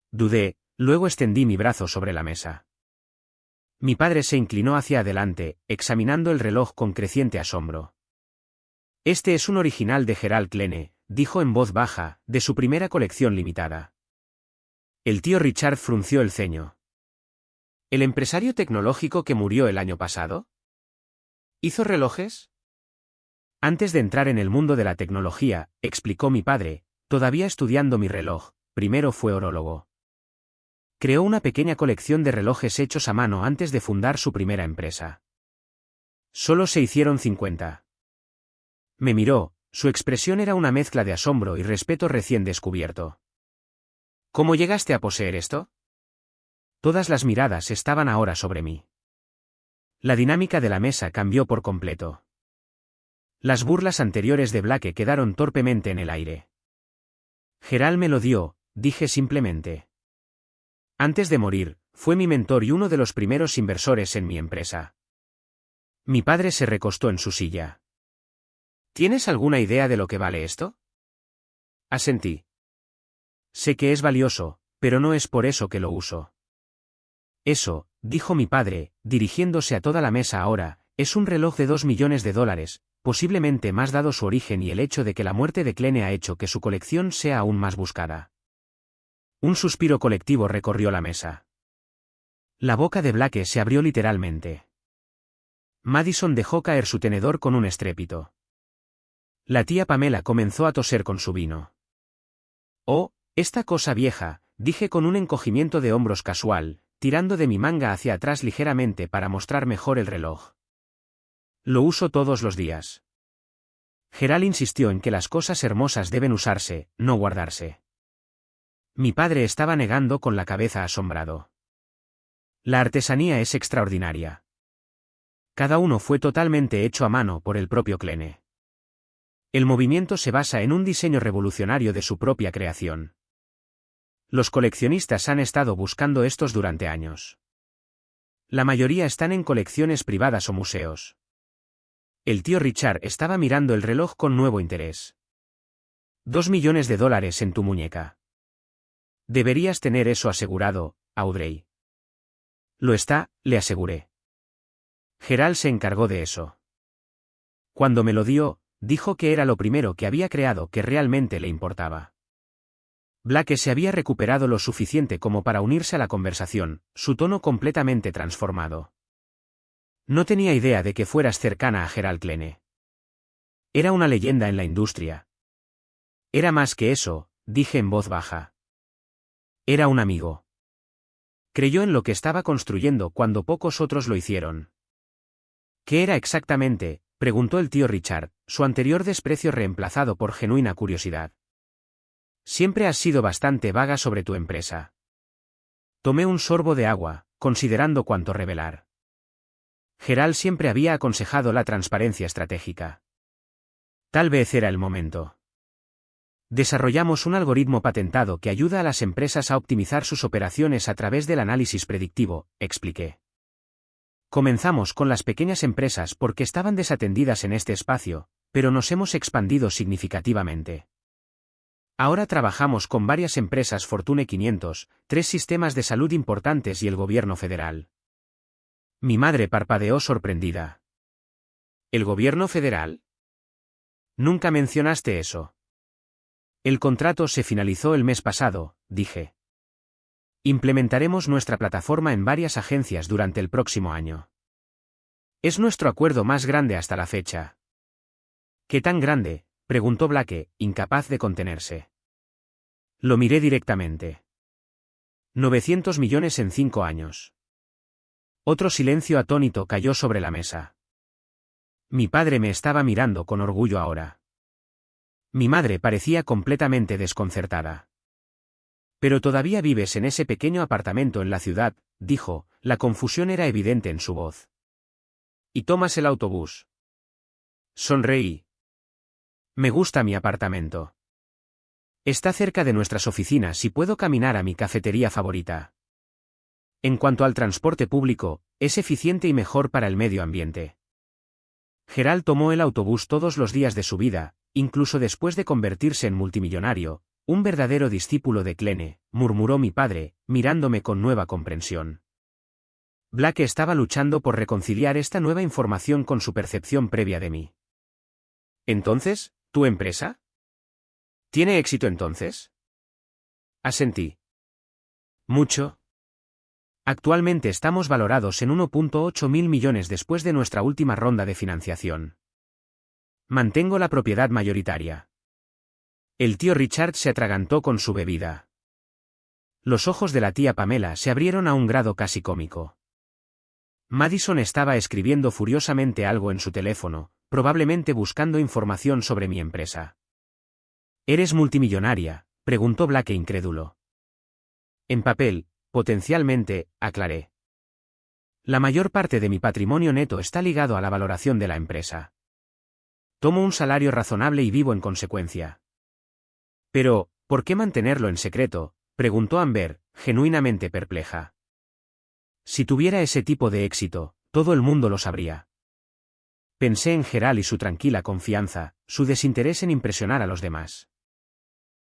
Dudé, luego extendí mi brazo sobre la mesa. Mi padre se inclinó hacia adelante, examinando el reloj con creciente asombro. Este es un original de Gerald Kleene, dijo en voz baja, de su primera colección limitada. El tío Richard frunció el ceño. ¿El empresario tecnológico que murió el año pasado? ¿Hizo relojes? Antes de entrar en el mundo de la tecnología, explicó mi padre, todavía estudiando mi reloj, primero fue orólogo. Creó una pequeña colección de relojes hechos a mano antes de fundar su primera empresa. Solo se hicieron 50. Me miró, su expresión era una mezcla de asombro y respeto recién descubierto. ¿Cómo llegaste a poseer esto? Todas las miradas estaban ahora sobre mí. La dinámica de la mesa cambió por completo. Las burlas anteriores de Blake quedaron torpemente en el aire. Gerald me lo dio, dije simplemente. Antes de morir, fue mi mentor y uno de los primeros inversores en mi empresa. Mi padre se recostó en su silla. ¿Tienes alguna idea de lo que vale esto? Asentí. Sé que es valioso, pero no es por eso que lo uso. Eso, dijo mi padre, dirigiéndose a toda la mesa ahora, es un reloj de $2 millones, posiblemente más dado su origen y el hecho de que la muerte de Kleene ha hecho que su colección sea aún más buscada. Un suspiro colectivo recorrió la mesa. La boca de Blake se abrió literalmente. Madison dejó caer su tenedor con un estrépito. La tía Pamela comenzó a toser con su vino. Oh, esta cosa vieja, dije con un encogimiento de hombros casual, tirando de mi manga hacia atrás ligeramente para mostrar mejor el reloj. Lo uso todos los días. Gerald insistió en que las cosas hermosas deben usarse, no guardarse. Mi padre estaba negando con la cabeza asombrado. La artesanía es extraordinaria. Cada uno fue totalmente hecho a mano por el propio Kleene. El movimiento se basa en un diseño revolucionario de su propia creación. Los coleccionistas han estado buscando estos durante años. La mayoría están en colecciones privadas o museos. El tío Richard estaba mirando el reloj con nuevo interés. $2 millones en tu muñeca. Deberías tener eso asegurado, Audrey. Lo está, le aseguré. Gerald se encargó de eso. Cuando me lo dio, dijo que era lo primero que había creado que realmente le importaba. Blake se había recuperado lo suficiente como para unirse a la conversación, su tono completamente transformado. No tenía idea de que fueras cercana a Gerald Kleene. Era una leyenda en la industria. Era más que eso, dije en voz baja. Era un amigo. Creyó en lo que estaba construyendo cuando pocos otros lo hicieron. ¿Qué era exactamente?, preguntó el tío Richard, su anterior desprecio reemplazado por genuina curiosidad. Siempre has sido bastante vaga sobre tu empresa. Tomé un sorbo de agua, considerando cuánto revelar. Gerald siempre había aconsejado la transparencia estratégica. Tal vez era el momento. Desarrollamos un algoritmo patentado que ayuda a las empresas a optimizar sus operaciones a través del análisis predictivo, expliqué. Comenzamos con las pequeñas empresas porque estaban desatendidas en este espacio, pero nos hemos expandido significativamente. Ahora trabajamos con varias empresas Fortune 500, 3 sistemas de salud importantes y el gobierno federal. Mi madre parpadeó sorprendida. ¿El gobierno federal? Nunca mencionaste eso. El contrato se finalizó el mes pasado, dije. Implementaremos nuestra plataforma en varias agencias durante el próximo año. Es nuestro acuerdo más grande hasta la fecha. ¿Qué tan grande?, preguntó Blake, incapaz de contenerse. Lo miré directamente. 900 millones en 5 años. Otro silencio atónito cayó sobre la mesa. Mi padre me estaba mirando con orgullo ahora. Mi madre parecía completamente desconcertada. Pero todavía vives en ese pequeño apartamento en la ciudad, dijo, la confusión era evidente en su voz. ¿Y tomas el autobús? Sonreí. Me gusta mi apartamento. Está cerca de nuestras oficinas y puedo caminar a mi cafetería favorita. En cuanto al transporte público, es eficiente y mejor para el medio ambiente. Gerald tomó el autobús todos los días de su vida, incluso después de convertirse en multimillonario, un verdadero discípulo de Klene, murmuró mi padre, mirándome con nueva comprensión. Blake estaba luchando por reconciliar esta nueva información con su percepción previa de mí. ¿Entonces, tu empresa? ¿Tiene éxito entonces? Asentí. Mucho. Actualmente estamos valorados en 1.8 mil millones después de nuestra última ronda de financiación. Mantengo la propiedad mayoritaria. El tío Richard se atragantó con su bebida. Los ojos de la tía Pamela se abrieron a un grado casi cómico. Madison estaba escribiendo furiosamente algo en su teléfono, probablemente buscando información sobre mi empresa. ¿Eres multimillonaria?, preguntó Blake incrédulo. En papel, potencialmente, aclaré. La mayor parte de mi patrimonio neto está ligado a la valoración de la empresa. Tomo un salario razonable y vivo en consecuencia. Pero, ¿por qué mantenerlo en secreto?, preguntó Amber, genuinamente perpleja. Si tuviera ese tipo de éxito, todo el mundo lo sabría. Pensé en Gerald y su tranquila confianza, su desinterés en impresionar a los demás.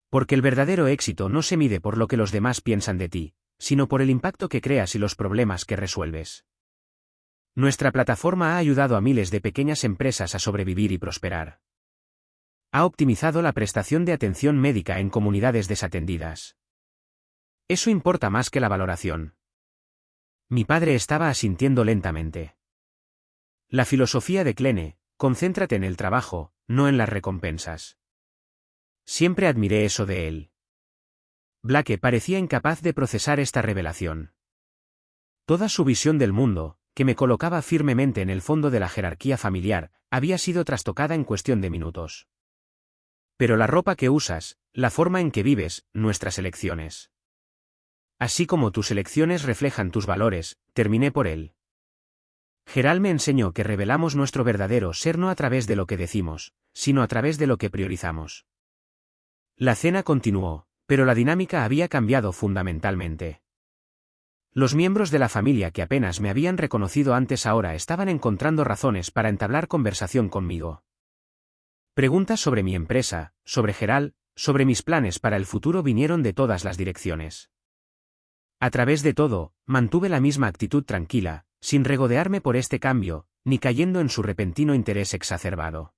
Porque el verdadero éxito no se mide por lo que los demás piensan de ti, sino por el impacto que creas y los problemas que resuelves. Nuestra plataforma ha ayudado a miles de pequeñas empresas a sobrevivir y prosperar. Ha optimizado la prestación de atención médica en comunidades desatendidas. Eso importa más que la valoración. Mi padre estaba asintiendo lentamente. La filosofía de Klene, concéntrate en el trabajo, no en las recompensas. Siempre admiré eso de él. Blake parecía incapaz de procesar esta revelación. Toda su visión del mundo, que me colocaba firmemente en el fondo de la jerarquía familiar, había sido trastocada en cuestión de minutos. Pero la ropa que usas, la forma en que vives, nuestras elecciones. Así como tus elecciones reflejan tus valores, terminé por él. Gerald me enseñó que revelamos nuestro verdadero ser no a través de lo que decimos, sino a través de lo que priorizamos. La cena continuó, pero la dinámica había cambiado fundamentalmente. Los miembros de la familia que apenas me habían reconocido antes ahora estaban encontrando razones para entablar conversación conmigo. Preguntas sobre mi empresa, sobre Gerald, sobre mis planes para el futuro vinieron de todas las direcciones. A través de todo, mantuve la misma actitud tranquila, sin regodearme por este cambio, ni cayendo en su repentino interés exacerbado.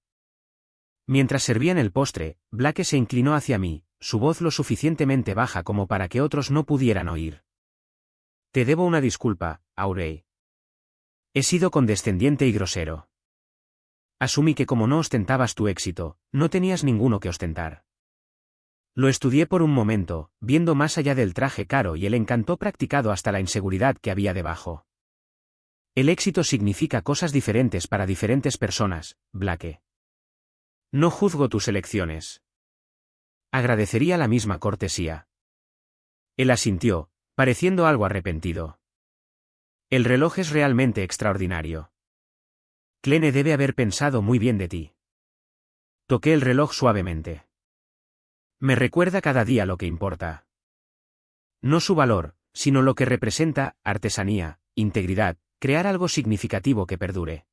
Mientras servían el postre, Blake se inclinó hacia mí, su voz lo suficientemente baja como para que otros no pudieran oír. Te debo una disculpa, Aurey. He sido condescendiente y grosero. Asumí que como no ostentabas tu éxito, no tenías ninguno que ostentar. Lo estudié por un momento, viendo más allá del traje caro y el encanto practicado hasta la inseguridad que había debajo. El éxito significa cosas diferentes para diferentes personas, Blake. No juzgo tus elecciones. Agradecería la misma cortesía. Él asintió, pareciendo algo arrepentido. El reloj es realmente extraordinario. Kleene debe haber pensado muy bien de ti. Toqué el reloj suavemente. Me recuerda cada día lo que importa. No su valor, sino lo que representa, artesanía, integridad, crear algo significativo que perdure.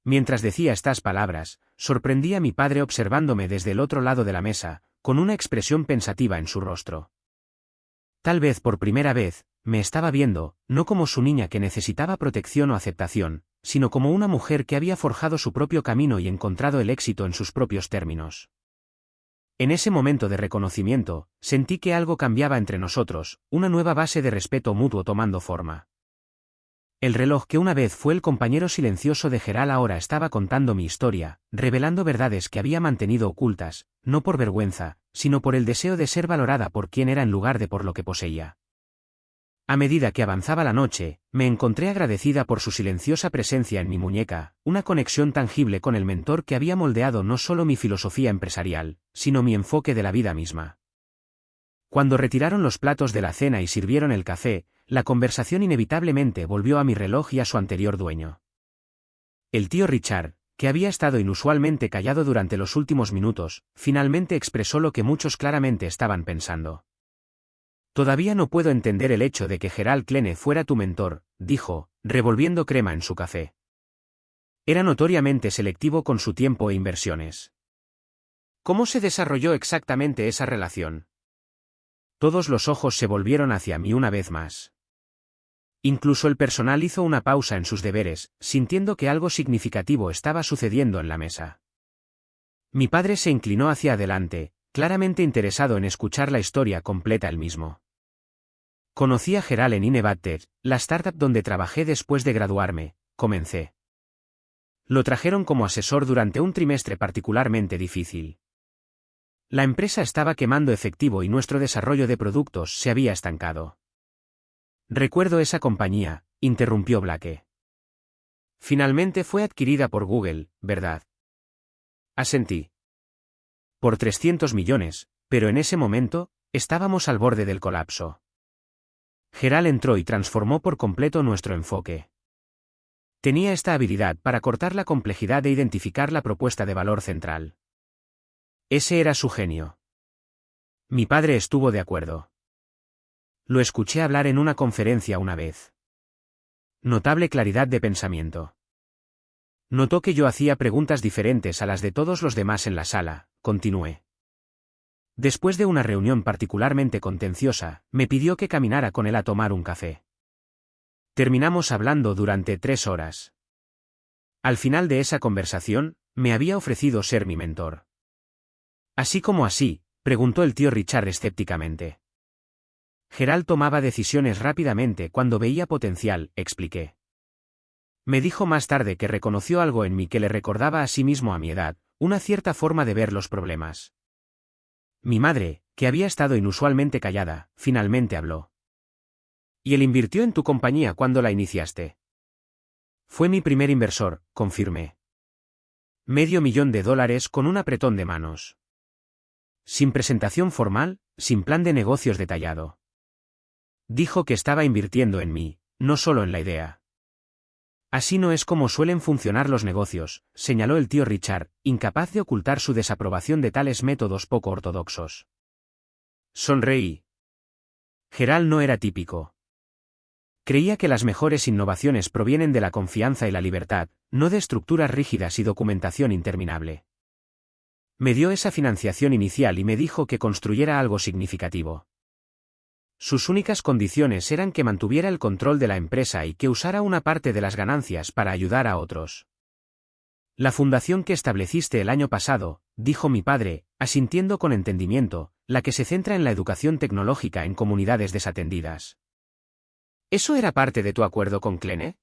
Mientras decía estas palabras, sorprendí a mi padre observándome desde el otro lado de la mesa, con una expresión pensativa en su rostro. Tal vez por primera vez, me estaba viendo, no como su niña que necesitaba protección o aceptación, sino como una mujer que había forjado su propio camino y encontrado el éxito en sus propios términos. En ese momento de reconocimiento, sentí que algo cambiaba entre nosotros, una nueva base de respeto mutuo tomando forma. El reloj que una vez fue el compañero silencioso de Gerald ahora estaba contando mi historia, revelando verdades que había mantenido ocultas, no por vergüenza, sino por el deseo de ser valorada por quien era en lugar de por lo que poseía. A medida que avanzaba la noche, me encontré agradecida por su silenciosa presencia en mi muñeca, una conexión tangible con el mentor que había moldeado no solo mi filosofía empresarial, sino mi enfoque de la vida misma. Cuando retiraron los platos de la cena y sirvieron el café, la conversación inevitablemente volvió a mi reloj y a su anterior dueño. El tío Richard, que había estado inusualmente callado durante los últimos minutos, finalmente expresó lo que muchos claramente estaban pensando. Todavía no puedo entender el hecho de que Gerald Kleene fuera tu mentor, dijo, revolviendo crema en su café. Era notoriamente selectivo con su tiempo e inversiones. ¿Cómo se desarrolló exactamente esa relación? Todos los ojos se volvieron hacia mí una vez más. Incluso el personal hizo una pausa en sus deberes, sintiendo que algo significativo estaba sucediendo en la mesa. Mi padre se inclinó hacia adelante, claramente interesado en escuchar la historia completa él mismo. Conocí a Gerald en Innovated, la startup donde trabajé después de graduarme, comencé. Lo trajeron como asesor durante un trimestre particularmente difícil. La empresa estaba quemando efectivo y nuestro desarrollo de productos se había estancado. Recuerdo esa compañía, interrumpió Blake. Finalmente fue adquirida por Google, ¿verdad? Asentí. Por 300 millones, pero en ese momento, estábamos al borde del colapso. Gerald entró y transformó por completo nuestro enfoque. Tenía esta habilidad para cortar la complejidad e identificar la propuesta de valor central. Ese era su genio. Mi padre estuvo de acuerdo. Lo escuché hablar en una conferencia una vez. Notable claridad de pensamiento. Notó que yo hacía preguntas diferentes a las de todos los demás en la sala, continué. Después de una reunión particularmente contenciosa, me pidió que caminara con él a tomar un café. Terminamos hablando durante 3 horas. Al final de esa conversación, me había ofrecido ser mi mentor. ¿Así como así?, preguntó el tío Richard escépticamente. Gerald tomaba decisiones rápidamente cuando veía potencial, expliqué. Me dijo más tarde que reconoció algo en mí que le recordaba a sí mismo a mi edad, una cierta forma de ver los problemas. Mi madre, que había estado inusualmente callada, finalmente habló. ¿Y él invirtió en tu compañía cuando la iniciaste? Fue mi primer inversor, confirmé. $500,000 con un apretón de manos. Sin presentación formal, sin plan de negocios detallado. Dijo que estaba invirtiendo en mí, no solo en la idea. Así no es como suelen funcionar los negocios, señaló el tío Richard, incapaz de ocultar su desaprobación de tales métodos poco ortodoxos. Sonreí. Gerald no era típico. Creía que las mejores innovaciones provienen de la confianza y la libertad, no de estructuras rígidas y documentación interminable. Me dio esa financiación inicial y me dijo que construyera algo significativo. Sus únicas condiciones eran que mantuviera el control de la empresa y que usara una parte de las ganancias para ayudar a otros. La fundación que estableciste el año pasado, dijo mi padre, asintiendo con entendimiento, la que se centra en la educación tecnológica en comunidades desatendidas. ¿Eso era parte de tu acuerdo con Kleene?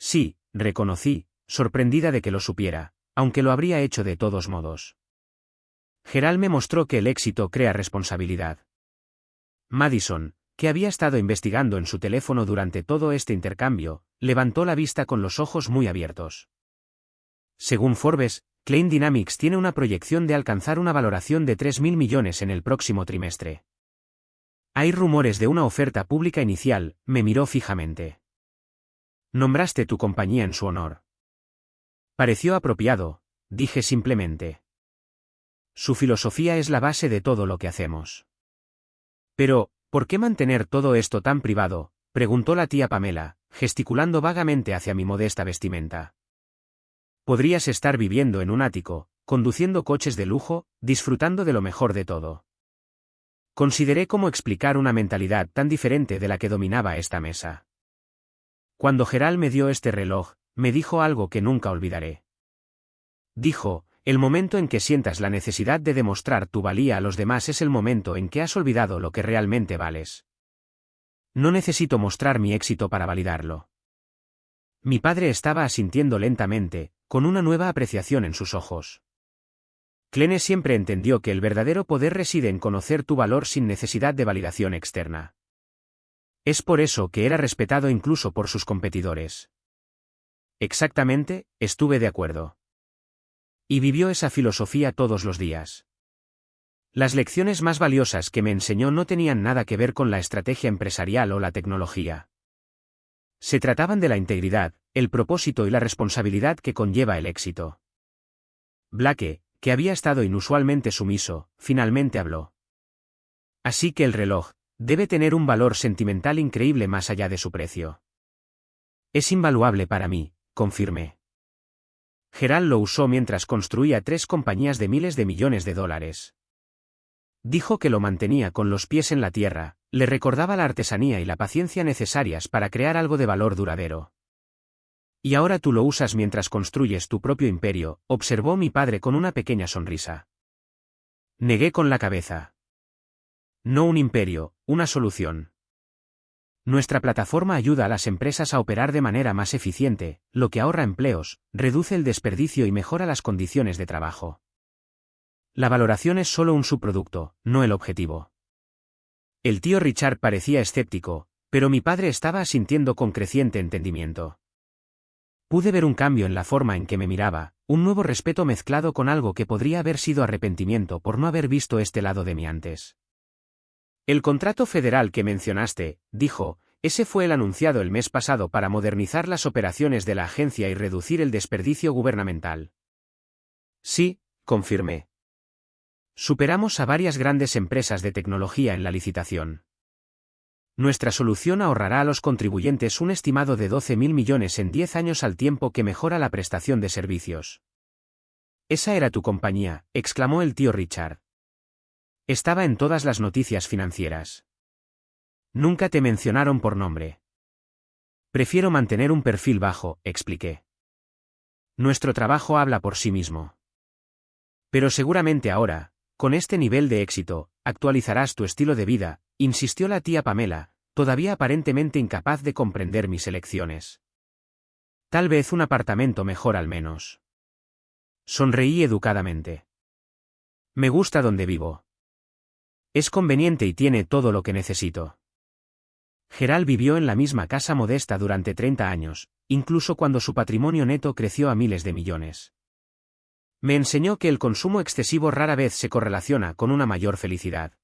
Sí, reconocí, sorprendida de que lo supiera, aunque lo habría hecho de todos modos. Gerald me mostró que el éxito crea responsabilidad. Madison, que había estado investigando en su teléfono durante todo este intercambio, levantó la vista con los ojos muy abiertos. Según Forbes, Klein Dynamics tiene una proyección de alcanzar una valoración de 3.000 millones en el próximo trimestre. Hay rumores de una oferta pública inicial, me miró fijamente. Nombraste tu compañía en su honor. Pareció apropiado, dije simplemente. Su filosofía es la base de todo lo que hacemos. Pero, ¿por qué mantener todo esto tan privado?, preguntó la tía Pamela, gesticulando vagamente hacia mi modesta vestimenta. Podrías estar viviendo en un ático, conduciendo coches de lujo, disfrutando de lo mejor de todo. Consideré cómo explicar una mentalidad tan diferente de la que dominaba esta mesa. Cuando Gerald me dio este reloj, me dijo algo que nunca olvidaré. Dijo, el momento en que sientas la necesidad de demostrar tu valía a los demás es el momento en que has olvidado lo que realmente vales. No necesito mostrar mi éxito para validarlo. Mi padre estaba asintiendo lentamente, con una nueva apreciación en sus ojos. Clene siempre entendió que el verdadero poder reside en conocer tu valor sin necesidad de validación externa. Es por eso que era respetado incluso por sus competidores. Exactamente, estuve de acuerdo. Y vivió esa filosofía todos los días. Las lecciones más valiosas que me enseñó no tenían nada que ver con la estrategia empresarial o la tecnología. Se trataban de la integridad, el propósito y la responsabilidad que conlleva el éxito. Blake, que había estado inusualmente sumiso, finalmente habló. Así que el reloj debe tener un valor sentimental increíble más allá de su precio. Es invaluable para mí, confirmé. Gerald lo usó mientras construía 3 compañías de miles de millones de dólares. Dijo que lo mantenía con los pies en la tierra, le recordaba la artesanía y la paciencia necesarias para crear algo de valor duradero. Y ahora tú lo usas mientras construyes tu propio imperio, observó mi padre con una pequeña sonrisa. Negué con la cabeza. No un imperio, una solución. Nuestra plataforma ayuda a las empresas a operar de manera más eficiente, lo que ahorra empleos, reduce el desperdicio y mejora las condiciones de trabajo. La valoración es solo un subproducto, no el objetivo. El tío Richard parecía escéptico, pero mi padre estaba asintiendo con creciente entendimiento. Pude ver un cambio en la forma en que me miraba, un nuevo respeto mezclado con algo que podría haber sido arrepentimiento por no haber visto este lado de mí antes. El contrato federal que mencionaste, dijo, ese fue el anunciado el mes pasado para modernizar las operaciones de la agencia y reducir el desperdicio gubernamental. Sí, confirmé. Superamos a varias grandes empresas de tecnología en la licitación. Nuestra solución ahorrará a los contribuyentes un estimado de 12.000 millones en 10 años al tiempo que mejora la prestación de servicios. Esa era tu compañía, exclamó el tío Richard. Estaba en todas las noticias financieras. Nunca te mencionaron por nombre. Prefiero mantener un perfil bajo, expliqué. Nuestro trabajo habla por sí mismo. Pero seguramente ahora, con este nivel de éxito, actualizarás tu estilo de vida, insistió la tía Pamela, todavía aparentemente incapaz de comprender mis elecciones. Tal vez un apartamento mejor al menos. Sonreí educadamente. Me gusta donde vivo. Es conveniente y tiene todo lo que necesito. Gerald vivió en la misma casa modesta durante 30 años, incluso cuando su patrimonio neto creció a miles de millones. Me enseñó que el consumo excesivo rara vez se correlaciona con una mayor felicidad.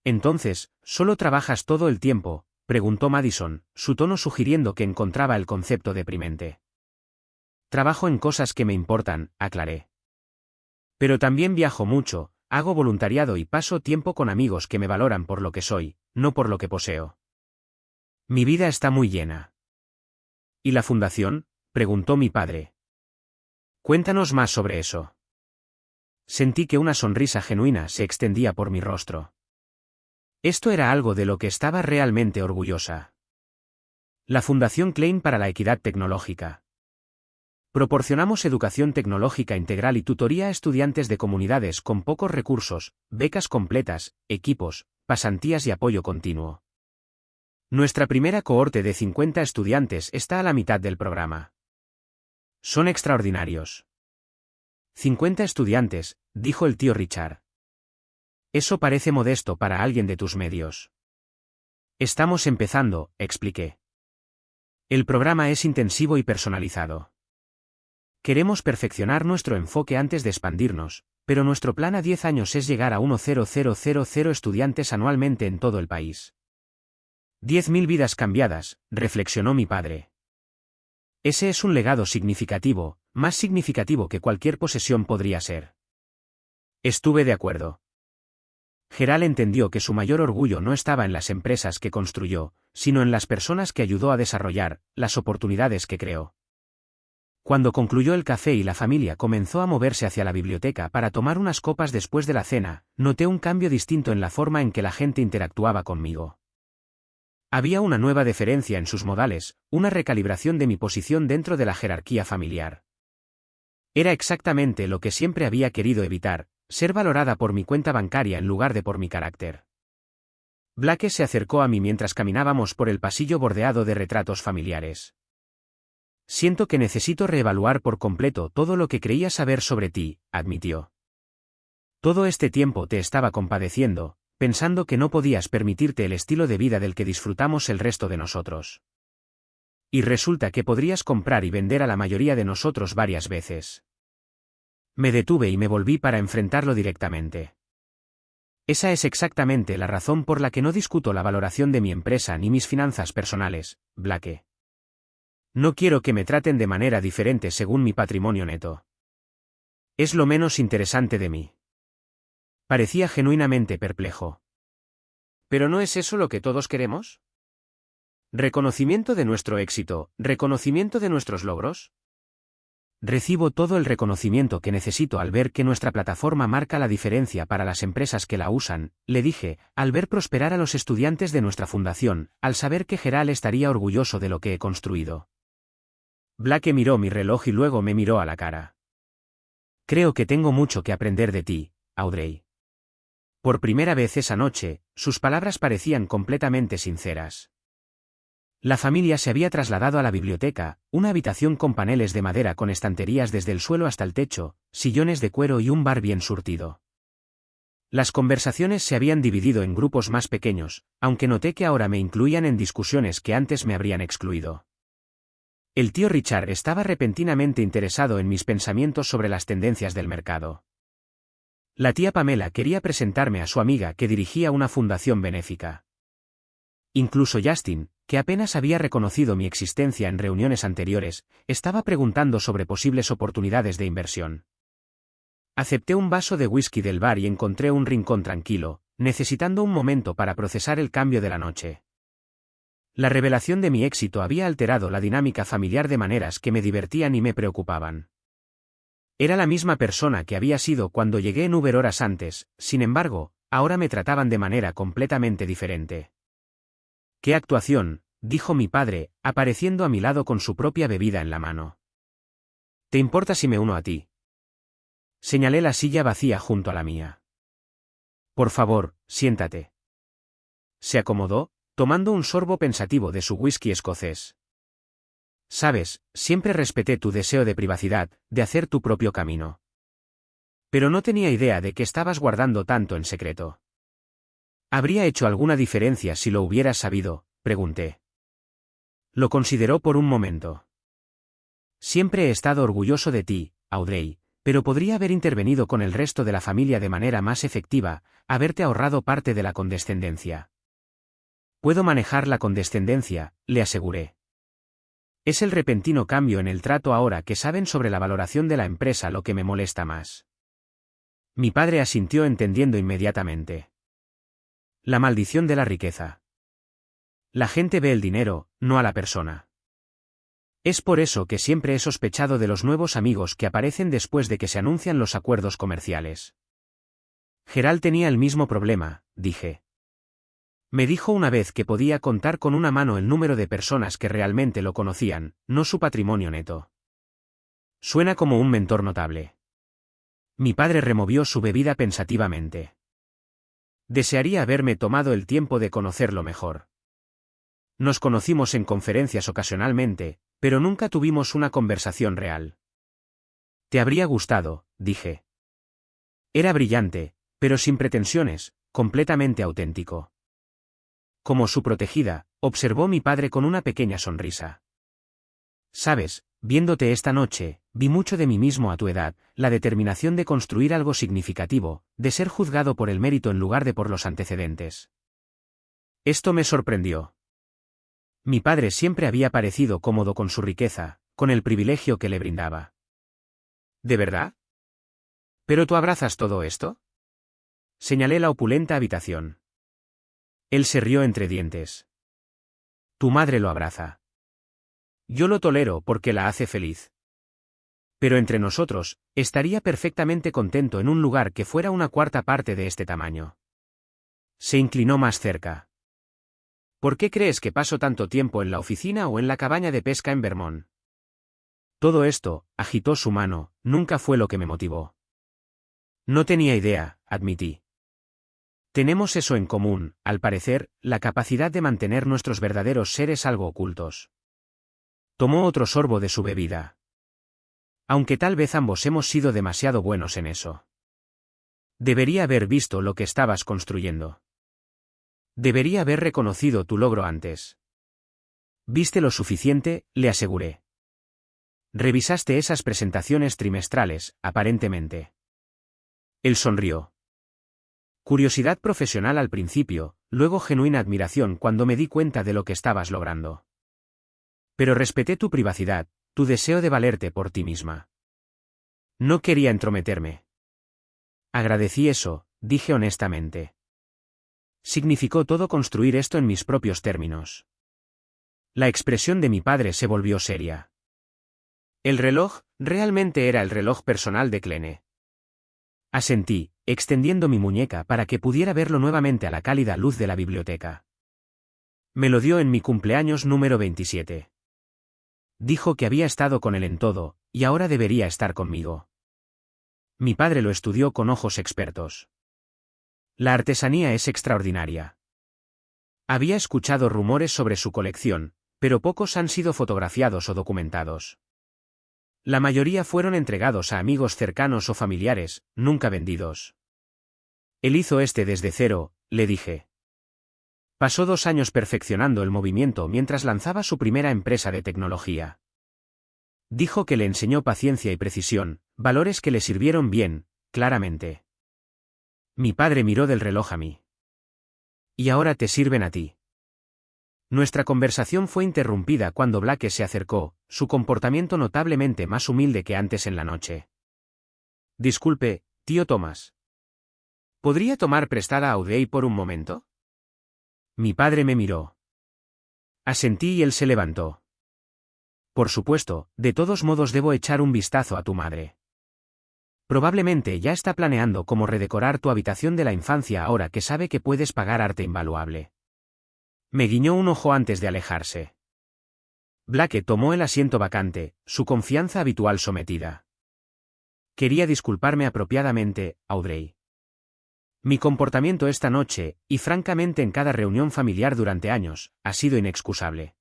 Entonces, ¿solo trabajas todo el tiempo?, preguntó Madison, su tono sugiriendo que encontraba el concepto deprimente. Trabajo en cosas que me importan, aclaré. Pero también viajo mucho, hago voluntariado y paso tiempo con amigos que me valoran por lo que soy, no por lo que poseo. Mi vida está muy llena. ¿Y la fundación?, preguntó mi padre. Cuéntanos más sobre eso. Sentí que una sonrisa genuina se extendía por mi rostro. Esto era algo de lo que estaba realmente orgullosa. La Fundación Klein para la Equidad Tecnológica. Proporcionamos educación tecnológica integral y tutoría a estudiantes de comunidades con pocos recursos, becas completas, equipos, pasantías y apoyo continuo. Nuestra primera cohorte de 50 estudiantes está a la mitad del programa. Son extraordinarios. 50 estudiantes, dijo el tío Richard. Eso parece modesto para alguien de tus medios. Estamos empezando, expliqué. El programa es intensivo y personalizado. Queremos perfeccionar nuestro enfoque antes de expandirnos, pero nuestro plan a 10 años es llegar a 1,0000 estudiantes anualmente en todo el país. 10.000 vidas cambiadas, reflexionó mi padre. Ese es un legado significativo, más significativo que cualquier posesión podría ser. Estuve de acuerdo. Gerald entendió que su mayor orgullo no estaba en las empresas que construyó, sino en las personas que ayudó a desarrollar, las oportunidades que creó. Cuando concluyó el café y la familia comenzó a moverse hacia la biblioteca para tomar unas copas después de la cena, noté un cambio distinto en la forma en que la gente interactuaba conmigo. Había una nueva deferencia en sus modales, una recalibración de mi posición dentro de la jerarquía familiar. Era exactamente lo que siempre había querido evitar, ser valorada por mi cuenta bancaria en lugar de por mi carácter. Blake se acercó a mí mientras caminábamos por el pasillo bordeado de retratos familiares. Siento que necesito reevaluar por completo todo lo que creía saber sobre ti, admitió. Todo este tiempo te estaba compadeciendo, pensando que no podías permitirte el estilo de vida del que disfrutamos el resto de nosotros. Y resulta que podrías comprar y vender a la mayoría de nosotros varias veces. Me detuve y me volví para enfrentarlo directamente. Esa es exactamente la razón por la que no discuto la valoración de mi empresa ni mis finanzas personales, Blake. No quiero que me traten de manera diferente según mi patrimonio neto. Es lo menos interesante de mí. Parecía genuinamente perplejo. ¿Pero no es eso lo que todos queremos? ¿Reconocimiento de nuestro éxito, reconocimiento de nuestros logros? Recibo todo el reconocimiento que necesito al ver que nuestra plataforma marca la diferencia para las empresas que la usan, le dije, al ver prosperar a los estudiantes de nuestra fundación, al saber que Gerald estaría orgulloso de lo que he construido. Blake miró mi reloj y luego me miró a la cara. Creo que tengo mucho que aprender de ti, Audrey. Por primera vez esa noche, sus palabras parecían completamente sinceras. La familia se había trasladado a la biblioteca, una habitación con paneles de madera con estanterías desde el suelo hasta el techo, sillones de cuero y un bar bien surtido. Las conversaciones se habían dividido en grupos más pequeños, aunque noté que ahora me incluían en discusiones que antes me habrían excluido. El tío Richard estaba repentinamente interesado en mis pensamientos sobre las tendencias del mercado. La tía Pamela quería presentarme a su amiga que dirigía una fundación benéfica. Incluso Justin, que apenas había reconocido mi existencia en reuniones anteriores, estaba preguntando sobre posibles oportunidades de inversión. Acepté un vaso de whisky del bar y encontré un rincón tranquilo, necesitando un momento para procesar el cambio de la noche. La revelación de mi éxito había alterado la dinámica familiar de maneras que me divertían y me preocupaban. Era la misma persona que había sido cuando llegué en Uber horas antes, sin embargo, ahora me trataban de manera completamente diferente. ¡Qué actuación!, dijo mi padre, apareciendo a mi lado con su propia bebida en la mano. ¿Te importa si me uno a ti? Señalé la silla vacía junto a la mía. Por favor, siéntate. Se acomodó, tomando un sorbo pensativo de su whisky escocés. Sabes, siempre respeté tu deseo de privacidad, de hacer tu propio camino. Pero no tenía idea de que estabas guardando tanto en secreto. ¿Habría hecho alguna diferencia si lo hubieras sabido?, pregunté. Lo consideró por un momento. Siempre he estado orgulloso de ti, Audrey, pero podría haber intervenido con el resto de la familia de manera más efectiva, haberte ahorrado parte de la condescendencia. Puedo manejar la condescendencia, le aseguré. Es el repentino cambio en el trato ahora que saben sobre la valoración de la empresa lo que me molesta más. Mi padre asintió entendiendo inmediatamente. La maldición de la riqueza. La gente ve el dinero, no a la persona. Es por eso que siempre he sospechado de los nuevos amigos que aparecen después de que se anuncian los acuerdos comerciales. Gerald tenía el mismo problema, dije. Me dijo una vez que podía contar con una mano el número de personas que realmente lo conocían, no su patrimonio neto. Suena como un mentor notable. Mi padre removió su bebida pensativamente. Desearía haberme tomado el tiempo de conocerlo mejor. Nos conocimos en conferencias ocasionalmente, pero nunca tuvimos una conversación real. Te habría gustado, dije. Era brillante, pero sin pretensiones, completamente auténtico. Como su protegida, observó mi padre con una pequeña sonrisa. Sabes, Viéndote esta noche, vi mucho de mí mismo a tu edad, la determinación de construir algo significativo, de ser juzgado por el mérito en lugar de por los antecedentes. Esto me sorprendió. Mi padre siempre había parecido cómodo con su riqueza, con el privilegio que le brindaba. ¿De verdad? ¿Pero tú abrazas todo esto? Señalé la opulenta habitación. Él se rió entre dientes. Tu madre lo abraza. Yo lo tolero porque la hace feliz. Pero entre nosotros, estaría perfectamente contento en un lugar que fuera una cuarta parte de este tamaño. Se inclinó más cerca. ¿Por qué crees que paso tanto tiempo en la oficina o en la cabaña de pesca en Vermont? Todo esto, agitó su mano, nunca fue lo que me motivó. No tenía idea, admití. Tenemos eso en común, al parecer, la capacidad de mantener nuestros verdaderos seres algo ocultos. Tomó otro sorbo de su bebida. Aunque tal vez ambos hemos sido demasiado buenos en eso. Debería haber visto lo que estabas construyendo. Debería haber reconocido tu logro antes. Viste lo suficiente, le aseguré. Revisaste esas presentaciones trimestrales, aparentemente. Él sonrió. Curiosidad profesional al principio, luego genuina admiración cuando me di cuenta de lo que estabas logrando. Pero respeté tu privacidad, tu deseo de valerte por ti misma. No quería entrometerme. Agradecí eso, dije honestamente. Significó todo construir esto en mis propios términos. La expresión de mi padre se volvió seria. El reloj, realmente era el reloj personal de Clene. Asentí, extendiendo mi muñeca para que pudiera verlo nuevamente a la cálida luz de la biblioteca. Me lo dio en mi cumpleaños número 27. Dijo que había estado con él en todo, y ahora debería estar conmigo. Mi padre lo estudió con ojos expertos. La artesanía es extraordinaria. Había escuchado rumores sobre su colección, pero pocos han sido fotografiados o documentados. La mayoría fueron entregados a amigos cercanos o familiares, nunca vendidos. Él hizo este desde cero, le dije. Pasó 2 años perfeccionando el movimiento mientras lanzaba su primera empresa de tecnología. Dijo que le enseñó paciencia y precisión, valores que le sirvieron bien, claramente. Mi padre miró del reloj a mí. Y ahora te sirven a ti. Nuestra conversación fue interrumpida cuando Blake se acercó, su comportamiento notablemente más humilde que antes en la noche. Disculpe, tío Thomas. ¿Podría tomar prestada a Audrey por un momento? Mi padre me miró. Asentí y él se levantó. Por supuesto, de todos modos debo echar un vistazo a tu madre. Probablemente ya está planeando cómo redecorar tu habitación de la infancia ahora que sabe que puedes pagar arte invaluable. Me guiñó un ojo antes de alejarse. Blake tomó el asiento vacante, su confianza habitual sometida. Quería disculparme apropiadamente, Audrey. Mi comportamiento esta noche, y francamente en cada reunión familiar durante años, ha sido inexcusable.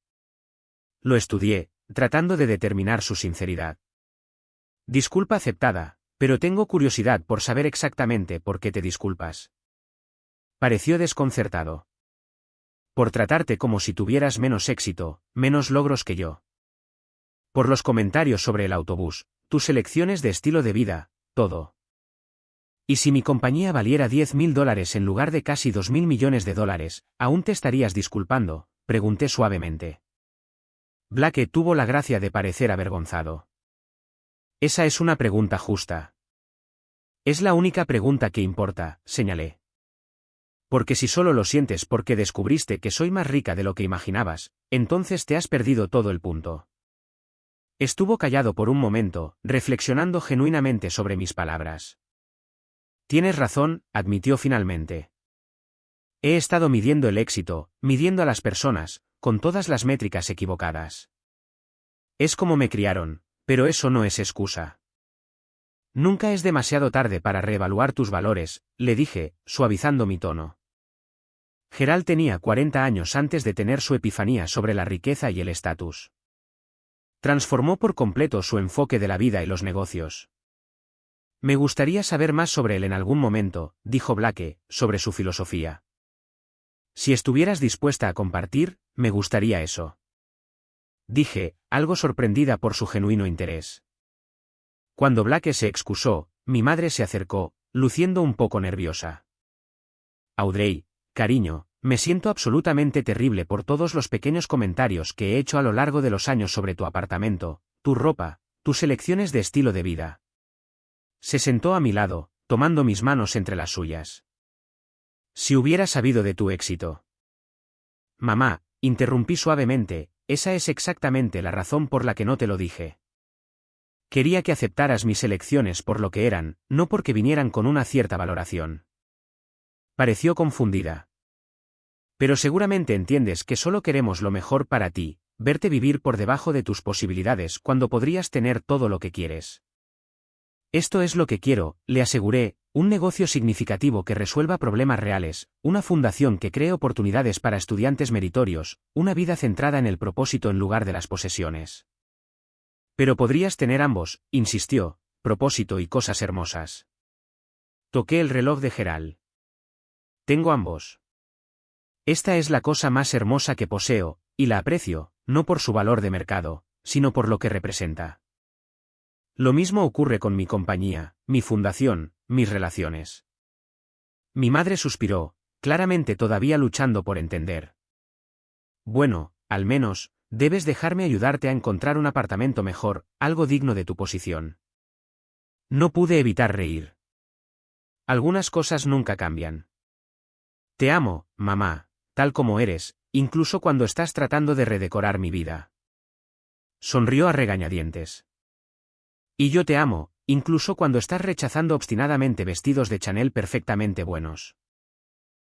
Lo estudié, tratando de determinar su sinceridad. Disculpa aceptada, pero tengo curiosidad por saber exactamente por qué te disculpas. Pareció desconcertado. Por tratarte como si tuvieras menos éxito, menos logros que yo. Por los comentarios sobre el autobús, tus elecciones de estilo de vida, todo. Y si mi compañía valiera $10.000 en lugar de casi $2.000 millones, ¿aún te estarías disculpando?, pregunté suavemente. Blake tuvo la gracia de parecer avergonzado. Esa es una pregunta justa. Es la única pregunta que importa, señalé. Porque si solo lo sientes porque descubriste que soy más rica de lo que imaginabas, entonces te has perdido todo el punto. Estuvo callado por un momento, reflexionando genuinamente sobre mis palabras. Tienes razón, admitió finalmente. He estado midiendo el éxito, midiendo a las personas, con todas las métricas equivocadas. Es como me criaron, pero eso no es excusa. Nunca es demasiado tarde para reevaluar tus valores, le dije, suavizando mi tono. Gerald tenía 40 años antes de tener su epifanía sobre la riqueza y el estatus. Transformó por completo su enfoque de la vida y los negocios. Me gustaría saber más sobre él en algún momento, dijo Blake, sobre su filosofía. Si estuvieras dispuesta a compartir, me gustaría eso. dije, algo sorprendida por su genuino interés. Cuando Blake se excusó, mi madre se acercó, luciendo un poco nerviosa. Audrey, cariño, me siento absolutamente terrible por todos los pequeños comentarios que he hecho a lo largo de los años sobre tu apartamento, tu ropa, tus elecciones de estilo de vida. Se sentó a mi lado, tomando mis manos entre las suyas. Si hubiera sabido de tu éxito. Mamá, interrumpí suavemente, esa es exactamente la razón por la que no te lo dije. Quería que aceptaras mis elecciones por lo que eran, no porque vinieran con una cierta valoración. Pareció confundida. Pero seguramente entiendes que solo queremos lo mejor para ti, verte vivir por debajo de tus posibilidades cuando podrías tener todo lo que quieres. Esto es lo que quiero, le aseguré, un negocio significativo que resuelva problemas reales, una fundación que cree oportunidades para estudiantes meritorios, una vida centrada en el propósito en lugar de las posesiones. Pero podrías tener ambos, insistió, propósito y cosas hermosas. Toqué el reloj de Gerald. Tengo ambos. Esta es la cosa más hermosa que poseo, y la aprecio, no por su valor de mercado, sino por lo que representa. Lo mismo ocurre con mi compañía, mi fundación, mis relaciones. Mi madre suspiró, claramente todavía luchando por entender. Bueno, al menos, debes dejarme ayudarte a encontrar un apartamento mejor, algo digno de tu posición. No pude evitar reír. Algunas cosas nunca cambian. Te amo, mamá, tal como eres, incluso cuando estás tratando de redecorar mi vida. Sonrió a regañadientes. Y yo te amo, incluso cuando estás rechazando obstinadamente vestidos de Chanel perfectamente buenos.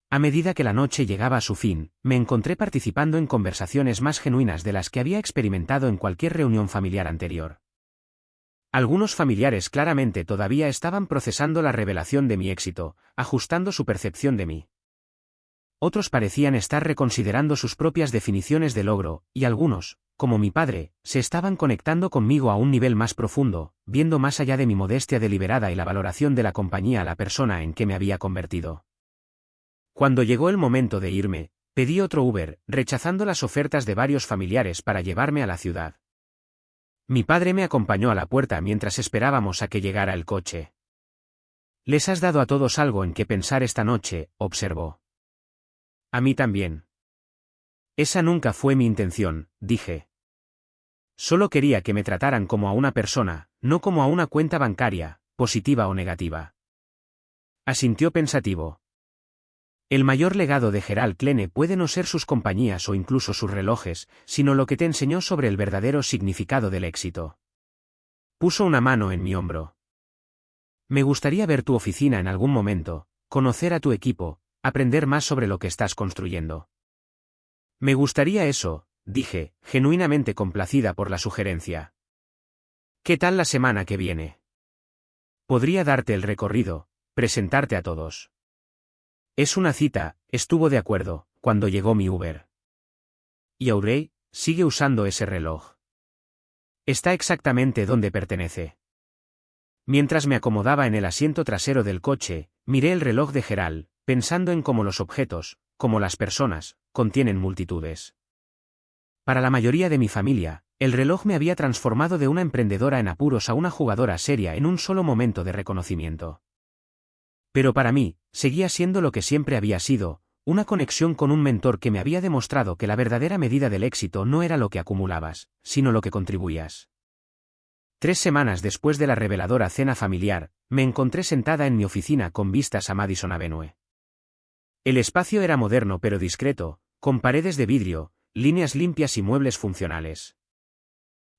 A medida que la noche llegaba a su fin, me encontré participando en conversaciones más genuinas de las que había experimentado en cualquier reunión familiar anterior. Algunos familiares claramente todavía estaban procesando la revelación de mi éxito, ajustando su percepción de mí. Otros parecían estar reconsiderando sus propias definiciones de logro, y algunos, como mi padre, se estaban conectando conmigo a un nivel más profundo, viendo más allá de mi modestia deliberada y la valoración de la compañía a la persona en que me había convertido. Cuando llegó el momento de irme, pedí otro Uber, rechazando las ofertas de varios familiares para llevarme a la ciudad. Mi padre me acompañó a la puerta mientras esperábamos a que llegara el coche. Les has dado a todos algo en que pensar esta noche, observó. A mí también. Esa nunca fue mi intención, dije. Solo quería que me trataran como a una persona, no como a una cuenta bancaria, positiva o negativa. Asintió pensativo. El mayor legado de Gerald Kleene puede no ser sus compañías o incluso sus relojes, sino lo que te enseñó sobre el verdadero significado del éxito. Puso una mano en mi hombro. Me gustaría ver tu oficina en algún momento, conocer a tu equipo, aprender más sobre lo que estás construyendo. Me gustaría eso, dije, genuinamente complacida por la sugerencia. ¿Qué tal la semana que viene? Podría darte el recorrido, presentarte a todos. Es una cita, estuvo de acuerdo, cuando llegó mi Uber. ¿Y Audrey, sigue usando ese reloj? Está exactamente donde pertenece. Mientras me acomodaba en el asiento trasero del coche, miré el reloj de Gerald, pensando en cómo los objetos, como las personas, contienen multitudes. Para la mayoría de mi familia, el reloj me había transformado de una emprendedora en apuros a una jugadora seria en un solo momento de reconocimiento. Pero para mí, seguía siendo lo que siempre había sido, una conexión con un mentor que me había demostrado que la verdadera medida del éxito no era lo que acumulabas, sino lo que contribuías. 3 semanas después de la reveladora cena familiar, me encontré sentada en mi oficina con vistas a Madison Avenue. El espacio era moderno pero discreto, con paredes de vidrio, líneas limpias y muebles funcionales.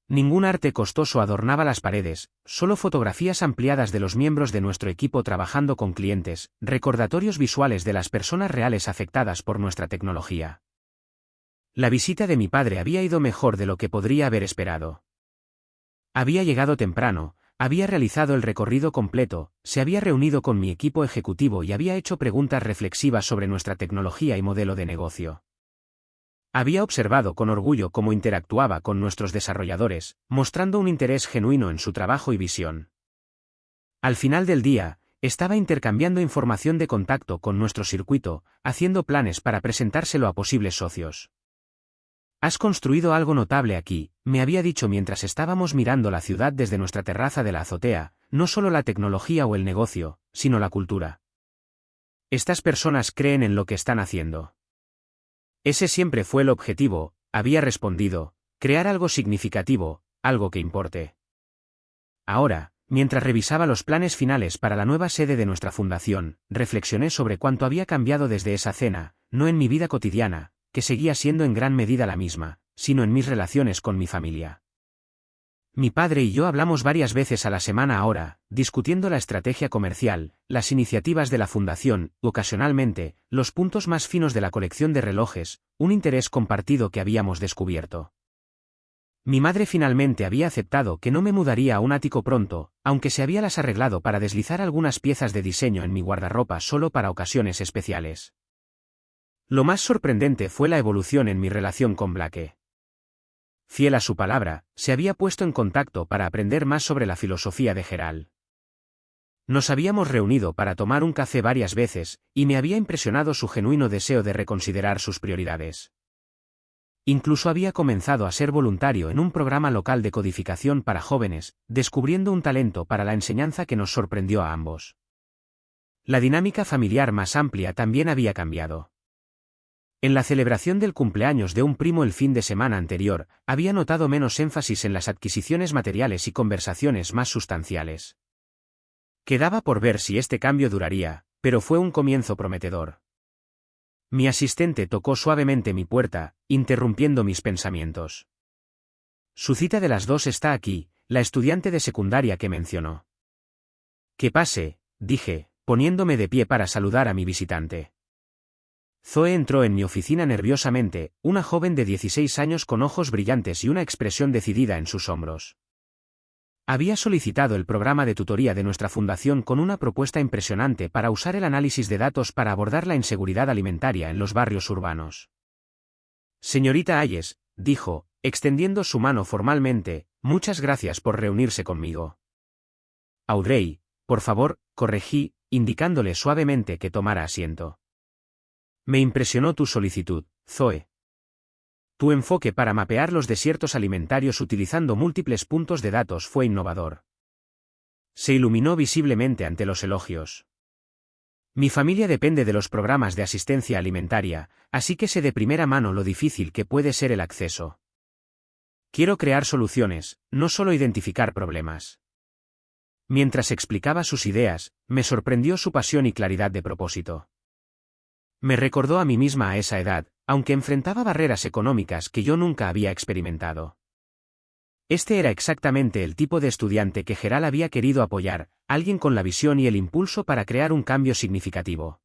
Ningún arte costoso adornaba las paredes, solo fotografías ampliadas de los miembros de nuestro equipo trabajando con clientes, recordatorios visuales de las personas reales afectadas por nuestra tecnología. La visita de mi padre había ido mejor de lo que podría haber esperado. Había llegado temprano, había realizado el recorrido completo, se había reunido con mi equipo ejecutivo y había hecho preguntas reflexivas sobre nuestra tecnología y modelo de negocio. Había observado con orgullo cómo interactuaba con nuestros desarrolladores, mostrando un interés genuino en su trabajo y visión. Al final del día, estaba intercambiando información de contacto con nuestro circuito, haciendo planes para presentárselo a posibles socios. Has construido algo notable aquí, me había dicho mientras estábamos mirando la ciudad desde nuestra terraza de la azotea, no solo la tecnología o el negocio, sino la cultura. Estas personas creen en lo que están haciendo. Ese siempre fue el objetivo, había respondido, crear algo significativo, algo que importe. Ahora, mientras revisaba los planes finales para la nueva sede de nuestra fundación, reflexioné sobre cuánto había cambiado desde esa cena, no en mi vida cotidiana, que seguía siendo en gran medida la misma, sino en mis relaciones con mi familia. Mi padre y yo hablamos varias veces a la semana ahora, discutiendo la estrategia comercial, las iniciativas de la fundación, y ocasionalmente, los puntos más finos de la colección de relojes, un interés compartido que habíamos descubierto. Mi madre finalmente había aceptado que no me mudaría a un ático pronto, aunque se había las arreglado para deslizar algunas piezas de diseño en mi guardarropa solo para ocasiones especiales. Lo más sorprendente fue la evolución en mi relación con Blake. Fiel a su palabra, se había puesto en contacto para aprender más sobre la filosofía de Gerald. Nos habíamos reunido para tomar un café varias veces, y me había impresionado su genuino deseo de reconsiderar sus prioridades. Incluso había comenzado a ser voluntario en un programa local de codificación para jóvenes, descubriendo un talento para la enseñanza que nos sorprendió a ambos. La dinámica familiar más amplia también había cambiado. En la celebración del cumpleaños de un primo el fin de semana anterior, había notado menos énfasis en las adquisiciones materiales y conversaciones más sustanciales. Quedaba por ver si este cambio duraría, pero fue un comienzo prometedor. Mi asistente tocó suavemente mi puerta, interrumpiendo mis pensamientos. Su cita de las 2 está aquí, la estudiante de secundaria que mencionó. Que pase, dije, poniéndome de pie para saludar a mi visitante. Zoe entró en mi oficina nerviosamente, una joven de 16 años con ojos brillantes y una expresión decidida en sus hombros. Había solicitado el programa de tutoría de nuestra fundación con una propuesta impresionante para usar el análisis de datos para abordar la inseguridad alimentaria en los barrios urbanos. Señorita Hayes, dijo, extendiendo su mano formalmente, muchas gracias por reunirse conmigo. Audrey, por favor, corregí, indicándole suavemente que tomara asiento. Me impresionó tu solicitud, Zoe. Tu enfoque para mapear los desiertos alimentarios utilizando múltiples puntos de datos fue innovador. Se iluminó visiblemente ante los elogios. Mi familia depende de los programas de asistencia alimentaria, así que sé de primera mano lo difícil que puede ser el acceso. Quiero crear soluciones, no solo identificar problemas. Mientras explicaba sus ideas, me sorprendió su pasión y claridad de propósito. Me recordó a mí misma a esa edad, aunque enfrentaba barreras económicas que yo nunca había experimentado. Este era exactamente el tipo de estudiante que Gerald había querido apoyar, alguien con la visión y el impulso para crear un cambio significativo.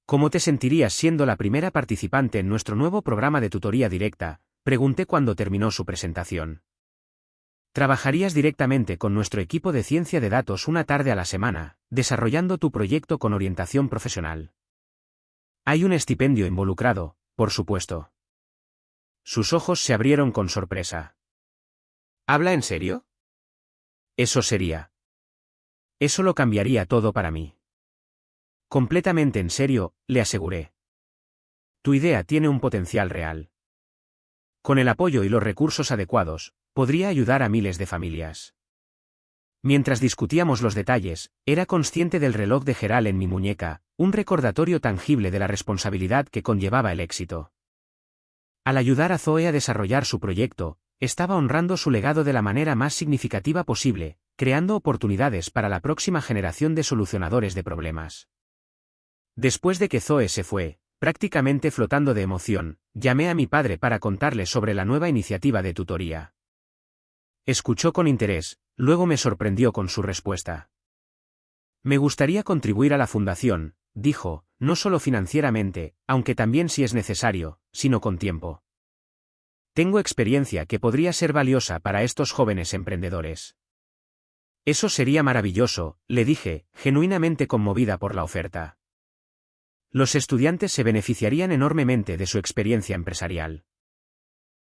¿Cómo te sentirías siendo la primera participante en nuestro nuevo programa de tutoría directa?, pregunté cuando terminó su presentación. Trabajarías directamente con nuestro equipo de ciencia de datos una tarde a la semana, desarrollando tu proyecto con orientación profesional. Hay un estipendio involucrado, por supuesto. Sus ojos se abrieron con sorpresa. ¿Habla en serio? Eso sería. Eso lo cambiaría todo para mí. Completamente en serio, le aseguré. Tu idea tiene un potencial real. Con el apoyo y los recursos adecuados, podría ayudar a miles de familias. Mientras discutíamos los detalles, era consciente del reloj de Gerald en mi muñeca, un recordatorio tangible de la responsabilidad que conllevaba el éxito. Al ayudar a Zoe a desarrollar su proyecto, estaba honrando su legado de la manera más significativa posible, creando oportunidades para la próxima generación de solucionadores de problemas. Después de que Zoe se fue, prácticamente flotando de emoción, llamé a mi padre para contarle sobre la nueva iniciativa de tutoría. Escuchó con interés, luego me sorprendió con su respuesta. Me gustaría contribuir a la fundación, dijo, no solo financieramente, aunque también si es necesario, sino con tiempo. Tengo experiencia que podría ser valiosa para estos jóvenes emprendedores. Eso sería maravilloso, le dije, genuinamente conmovida por la oferta. Los estudiantes se beneficiarían enormemente de su experiencia empresarial.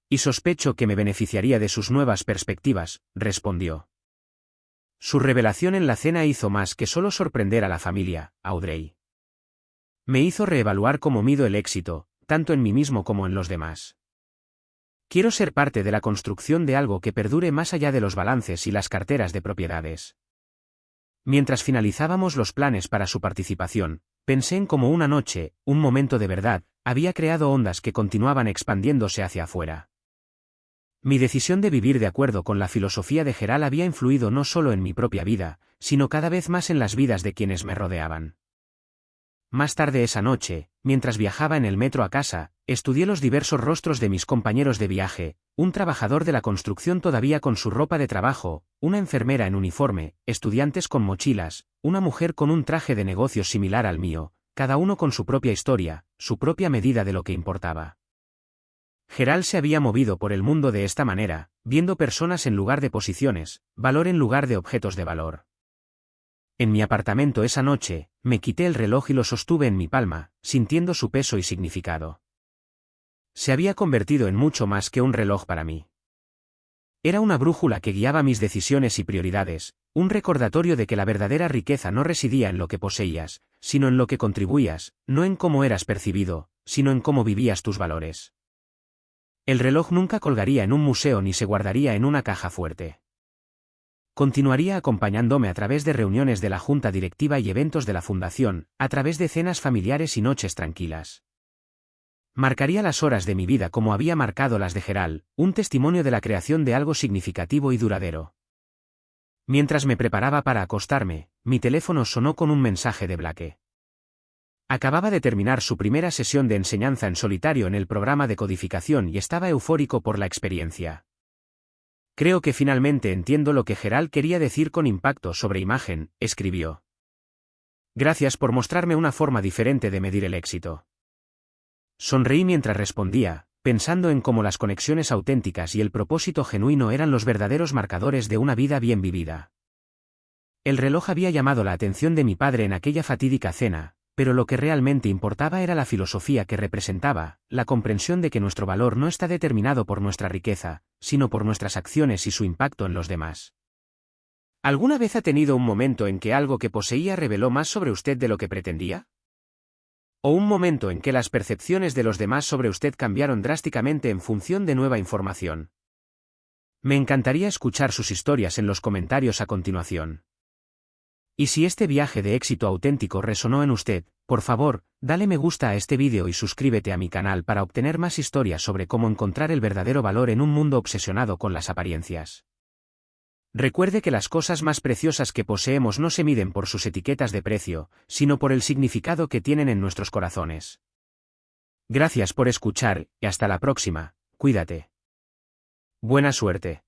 Y sospecho que me beneficiaría de sus nuevas perspectivas, respondió. Su revelación en la cena hizo más que solo sorprender a la familia, Audrey. Me hizo reevaluar cómo mido el éxito, tanto en mí mismo como en los demás. Quiero ser parte de la construcción de algo que perdure más allá de los balances y las carteras de propiedades. Mientras finalizábamos los planes para su participación, pensé en cómo una noche, un momento de verdad, había creado ondas que continuaban expandiéndose hacia afuera. Mi decisión de vivir de acuerdo con la filosofía de Gerald había influido no solo en mi propia vida, sino cada vez más en las vidas de quienes me rodeaban. Más tarde esa noche, mientras viajaba en el metro a casa, estudié los diversos rostros de mis compañeros de viaje, un trabajador de la construcción todavía con su ropa de trabajo, una enfermera en uniforme, estudiantes con mochilas, una mujer con un traje de negocios similar al mío, cada uno con su propia historia, su propia medida de lo que importaba. Gerald se había movido por el mundo de esta manera, viendo personas en lugar de posiciones, valor en lugar de objetos de valor. En mi apartamento esa noche, me quité el reloj y lo sostuve en mi palma, sintiendo su peso y significado. Se había convertido en mucho más que un reloj para mí. Era una brújula que guiaba mis decisiones y prioridades, un recordatorio de que la verdadera riqueza no residía en lo que poseías, sino en lo que contribuías, no en cómo eras percibido, sino en cómo vivías tus valores. El reloj nunca colgaría en un museo ni se guardaría en una caja fuerte. Continuaría acompañándome a través de reuniones de la junta directiva y eventos de la fundación, a través de cenas familiares y noches tranquilas. Marcaría las horas de mi vida como había marcado las de Gerald, un testimonio de la creación de algo significativo y duradero. Mientras me preparaba para acostarme, mi teléfono sonó con un mensaje de Blake. Acababa de terminar su primera sesión de enseñanza en solitario en el programa de codificación y estaba eufórico por la experiencia. Creo que finalmente entiendo lo que Gerald quería decir con impacto sobre imagen, escribió. Gracias por mostrarme una forma diferente de medir el éxito. Sonreí mientras respondía, pensando en cómo las conexiones auténticas y el propósito genuino eran los verdaderos marcadores de una vida bien vivida. El reloj había llamado la atención de mi padre en aquella fatídica cena, pero lo que realmente importaba era la filosofía que representaba, la comprensión de que nuestro valor no está determinado por nuestra riqueza, sino por nuestras acciones y su impacto en los demás. ¿Alguna vez ha tenido un momento en que algo que poseía reveló más sobre usted de lo que pretendía? ¿O un momento en que las percepciones de los demás sobre usted cambiaron drásticamente en función de nueva información? Me encantaría escuchar sus historias en los comentarios a continuación. Y si este viaje de éxito auténtico resonó en usted, por favor, dale me gusta a este vídeo y suscríbete a mi canal para obtener más historias sobre cómo encontrar el verdadero valor en un mundo obsesionado con las apariencias. Recuerde que las cosas más preciosas que poseemos no se miden por sus etiquetas de precio, sino por el significado que tienen en nuestros corazones. Gracias por escuchar, y hasta la próxima, cuídate. Buena suerte.